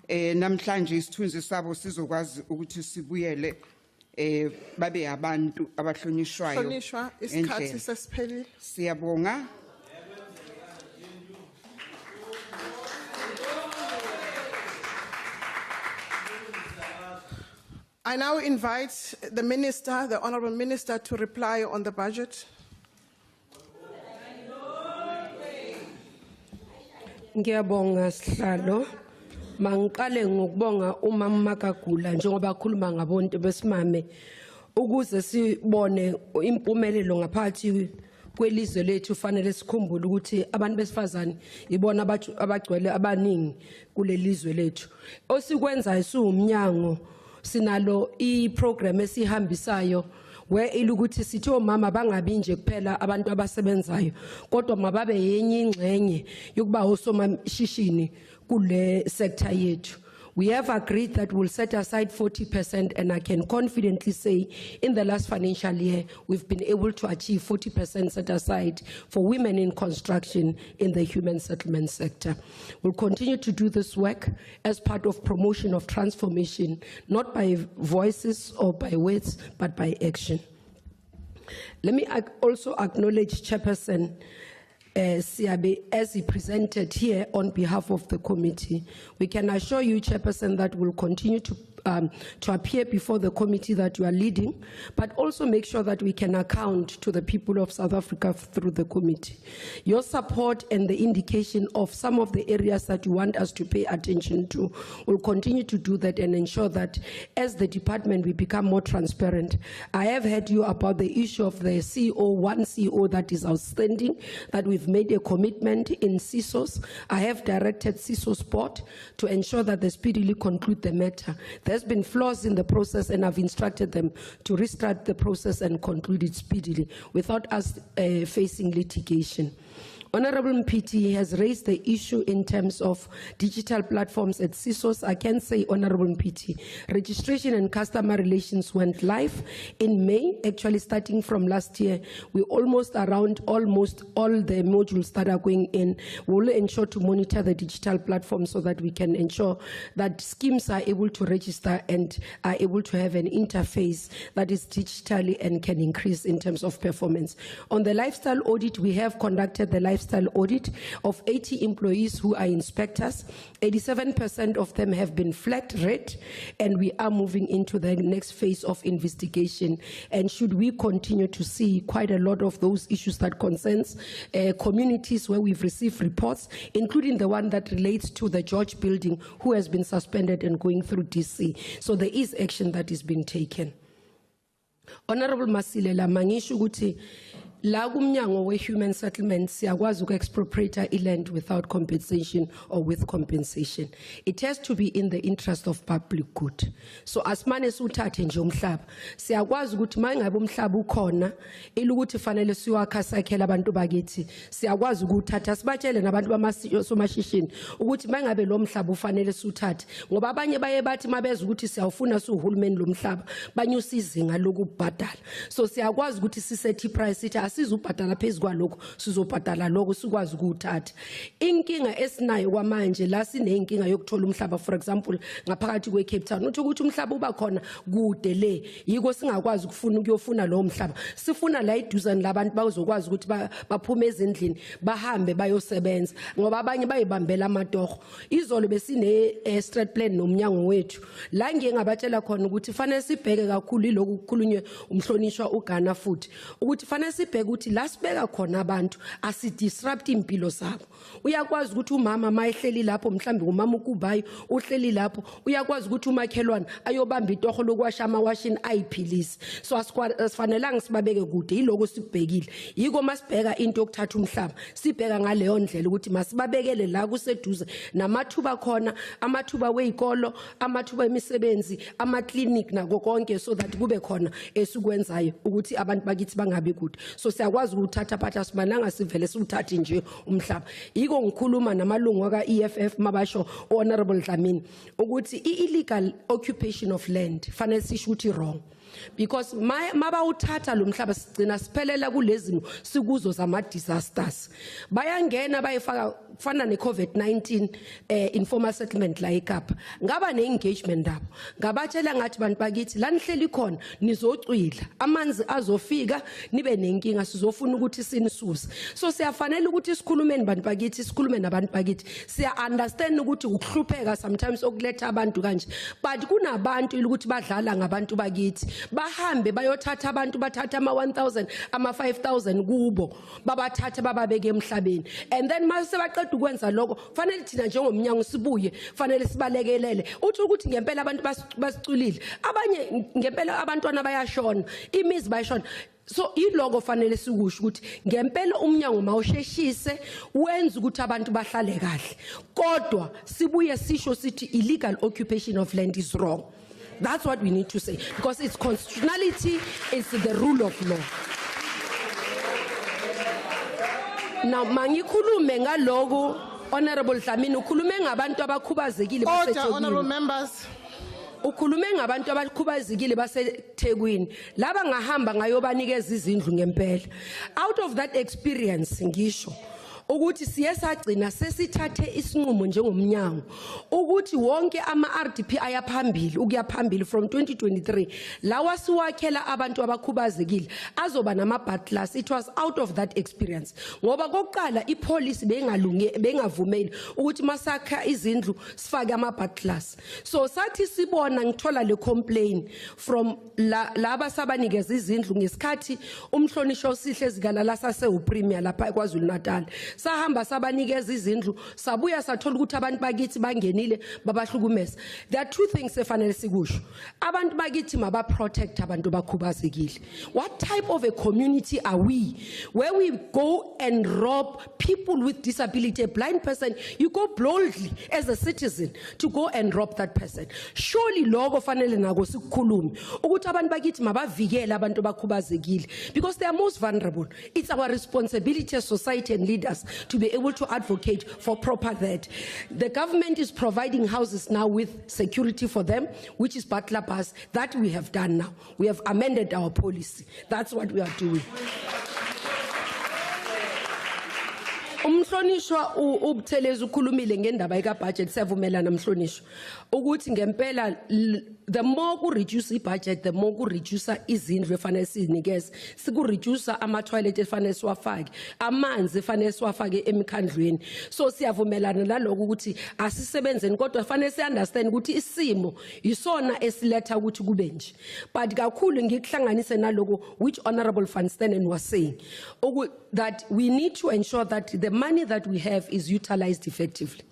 namhlanje isithunzi sabo sizokwazi ukuthi sibuyele babe abantu abahlonishwayo. Hlonishwa, isikhathi sesiphelile. Siyabonga. I now invite the Minister, the Honourable Minister, to reply on the budget. Ngiyabonga sihlalo. Mangiqale ngokubonga umama Makagula njengoba khuluma ngabonke besimame ukuze sibone impumelelo ngaphakathi kwelizwe lethu fanele sikhumbule ukuthi abantu besifazane ibona abagcwele abaningi kulelizwe lethu. Osikwenza isiwumnyango sinalo iprogram esihambisayo where ilukuthi sithi omama bangabi nje kuphela abantu abasebenzayo kodwa mababe yenye ingxenye yokuba osomashishini kule sector yethu. We have agreed that we'll set aside 40%, and I can confidently say in the last financial year, we've been able to achieve 40% set aside for women in construction in the human settlement sector. We'll continue to do this work as part of promotion of transformation, not by voices or by words, but by action. Let me also acknowledge Chairperson Siabe as he presented here on behalf of the committee. We can assure you, Chairperson, that we'll continue to appear before the committee that you are leading, but also make sure that we can account to the people of South Africa through the committee. Your support and the indication of some of the areas that you want us to pay attention to, will continue to do that and ensure that as the department we become more transparent. I have heard you about the issue of the CEO, one CEO that is outstanding, that we've made a commitment in CISOs. I have directed CISO's board to ensure that they speedily conclude the matter. There's been flaws in the process, and I've instructed them to restart the process and conclude it speedily without us facing litigation. Honorable Mpiti has raised the issue in terms of digital platforms at CISOs. I can say, Honorable Mpiti, registration and customer relations went live in May, actually starting from last year. We're almost around almost all the modules that are going in. We'll ensure to monitor the digital platform so that we can ensure that schemes are able to register and are able to have an interface that is digitally and can increase in terms of performance. On the lifestyle audit, we have conducted the lifestyle audit of 80 employees who are inspectors. 87% of them have been flagged red, and we are moving into the next phase of investigation. And should we continue to see quite a lot of those issues that concerns communities where we've received reports, including the one that relates to the George building, who has been suspended and going through DC. So there is action that is being taken. Honorable Masilela, mangisho ukuthi la kumnyango we-human settlements siyakwazi uku-expropriate i-land without compensation or with compensation. It has to be in the interest of public good. So asimane siwuthathe nje umhlaba. Siyakwazi ukuthi mangabe umhlaba ukhona ilukuthi fanele siwakha sakhela abantu bakithi. Siyakwazi ukuthatha sibatshele nabantu bamashishini ukuthi mangabe lo mhlaba ufanele siwuthathe. Ngoba abanye baye bathi mabeza ukuthi siyawufuna siwuhulumeni lo mhlaba banyusa izinga lokubhadala. So siyakwazi ukuthi sisethi price ithi sizubhadala phezu kwalokho sizobhadala lokho sikwazi ukuthatha. Inkinga esinayo kwamanje la sinenkinga yokuthola umhlaba, for example ngaphakathi kwe Cape Town, uthi ukuthi umhlaba uba khona kude le, yiko singakwazi ukuyofuna lo mhlaba. Sifuna la iduzane labantu bazokwazi ukuthi baphume ezindlini bahambe bayosebenza, ngoba abanye bayibambela amatoho. Izolo besine straight plan nomnyango wethu la ngiyengabatshela khona ukuthi fanele sibheke kakhulu lokhu kukhulunywe umhlonishwa uGana futhi ukuthi fanele sibheke ukuthi la sibeka khona abantu asidisrupt impilo zabo. Uyakwazi ukuthi umama mayehleli lapho, mhlambe umama ukubayi uhleli lapho, uyakwazi ukuthi umakhelwane ayobamba itoho lokwasha amawashini ayiphilisi. So asifanelanga sibabeke kude, yiloko sibhekile. Yiko masibheka into yokuthatha umhlaba sibheka ngaleyo ndlela ukuthi masibabekele la kuseduze namathuba khona, amathuba wezikolo, amathuba emisebenzi, ama-clinic nako konke, so that kube khona esikwenzayo ukuthi abantu bakithi bangabi kude. So siyakwazi ukuthatha but asimananga sivele siwuthathe nje umhlaba. Yiko ngikhuluma namalungu aka EFF mabasho Honorable Dlamini ukuthi illegal occupation of land fanele sisho ukuthi wrong, because maba uthatha lo mhlaba sigcina siphelela kulezimo sikuzo zama disasters. Bayangena bayifaka kufana ne-COVID-19 informal settlement la eKapa, ngaba ne-engagement dabo, ngabatshela ngathi bantu bakithi la nihleli khona nizocwila, amanzi azofika nibe nenkinga, sizofuna ukuthi sinisuse. So siyafanele ukuthi sikhulumeni bantu bakithi, sikhulume nabantu bakithi. Siya understand ukuthi ukuhlupheka sometimes okuletha abantu kanje, but kunabantu ukuthi badlala ngabantu bakithi, bahambe bayothatha abantu, bathatha ama-1,000 ama-5,000 kubo, babathathe bababeke emhlabeni, and then mase baqeda ukwenza lokho fanele thina njengomnyango sibuye fanele sibalekelele uthi ukuthi ngempela abantu basiculile, abanye ngempela abantwana bayashona, imizi bayashona. So iloko fanele sikusho ukuthi ngempela umnyango mawusheshise wenza ukuthi abantu bahlale kahle, kodwa sibuye sisho sithi illegal occupation of land is wrong. That's what we need to say, because it's constitutionality, it's the rule of law. Now mangikhulume ngaloko Honorable Dlamini, ukhulume ngabantu abakhubazekile Order, honorable baseThekwini. members. Ukhulume ngabantu abakhubazekile baseThekwini. Laba ngahamba ngayobanikeza izindlu ngempela. Out of that experience ngisho ukuthi siye sagcina sesithathe isinqumo njengomnyango ukuthi wonke ama-RDP ayaphambili ukuyaphambili from 2023 lawa siwakhela abantu abakhubazekile azoba nama-butlers. It was out of that experience ngoba kokuqala ipolicy bengavumeli ukuthi masakha izindlu sifake ama-butlers. So sathi sibona ngithola le complaint from laba sabanikeza izindlu ngesikhathi umhlonisho sihle zikalala sasewupremier lapha eKwaZulu Natal. Sahamba sabanikeza izindlu sabuya sathola ukuthi abantu bakithi bangenile babahlukumeza. There are two things efanele sikusho. Abantu bakithi maba protect abantu bakhubazekile. What type of a community are we where we go and rob people with disability? A blind person, you go boldly as a citizen to go and rob that person. Surely logo fanele nako sikukhulumi ukuthi abantu bakithi mabavikele abantu bakhubazekile because they are most vulnerable. It's our responsibility as society and leaders to be able to advocate for proper that. The government is providing houses now with security for them, which is butler pass. That we have done now. We have amended our policy. That's what we are doing. Umhlonishwa ubutheleza ukhulumile ngendaba eka budget siyavumelana mhlonishwa ukuthi ngempela the more ku reduce budget the more ku reduce izindlu efanele sinikeze siku reduce ama toilet efanele siwafake amanzi efanele siwafake emikhandlweni. So siyavumelana naloko ukuthi asisebenzeni kodwa efanele si understand ukuthi isimo isona esiletha ukuthi kube nje. But kakhulu ngikuhlanganise naloko which Honorable Van Stenen was saying that we need to ensure that the money that we have is utilized effectively.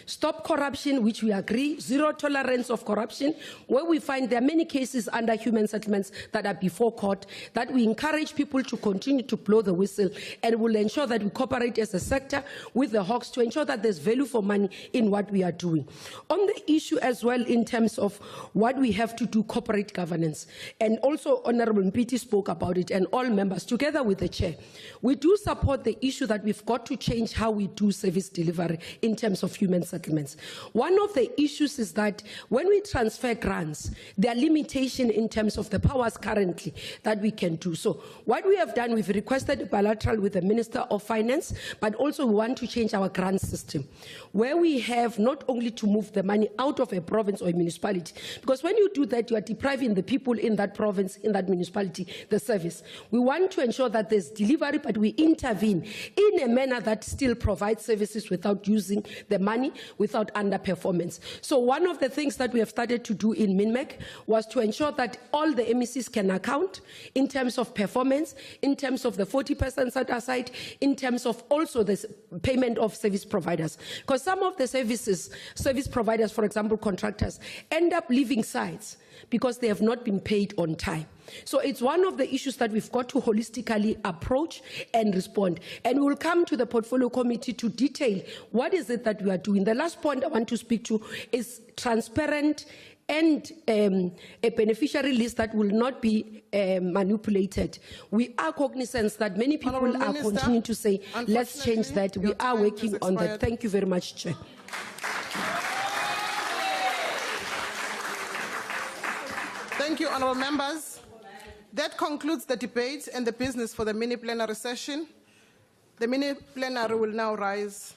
Stop corruption, which we agree, zero tolerance of corruption, where we find there are many cases under human settlements that are before court, that we encourage people to continue to blow the whistle and will ensure that we cooperate as a sector with the Hawks to ensure that there's value for money in what we are doing. On the issue as well in terms of what we have to do, corporate governance, and also Honorable Mpiti spoke about it and all members together with the chair, we do support the issue that we've got to change how we do service delivery in terms of human settlements. One of the issues is that when we transfer grants, there are limitations in terms of the powers currently that we can do. So what we have done, we've requested a bilateral with the Minister of Finance, but also we want to change our grant system, where we have not only to move the money out of a province or a municipality, because when you do that, you are depriving the people in that province, in that municipality, the service. We want to ensure that there's delivery, but we intervene in a manner that still provides services without using the money, without underperformance. So one of the things that we have started to do in MINMEC was to ensure that all the MECs can account in terms of performance, in terms of the 40% set aside, in terms of also the payment of service providers. Because some of the service providers, for example, contractors, end up leaving sites because they have not been paid on time. So it's one of the issues that we've got to holistically approach and respond. And we'll come to the portfolio committee to detail what is it that we are doing. The last point I want to speak to is transparent and a beneficiary list that will not be manipulated. We are cognizant that many people are continuing to say, let's change that. We are working on that. Thank you very much, Chair. Thank you, honourable members. That concludes the debate and the business for the mini plenary session. The mini plenary will now rise.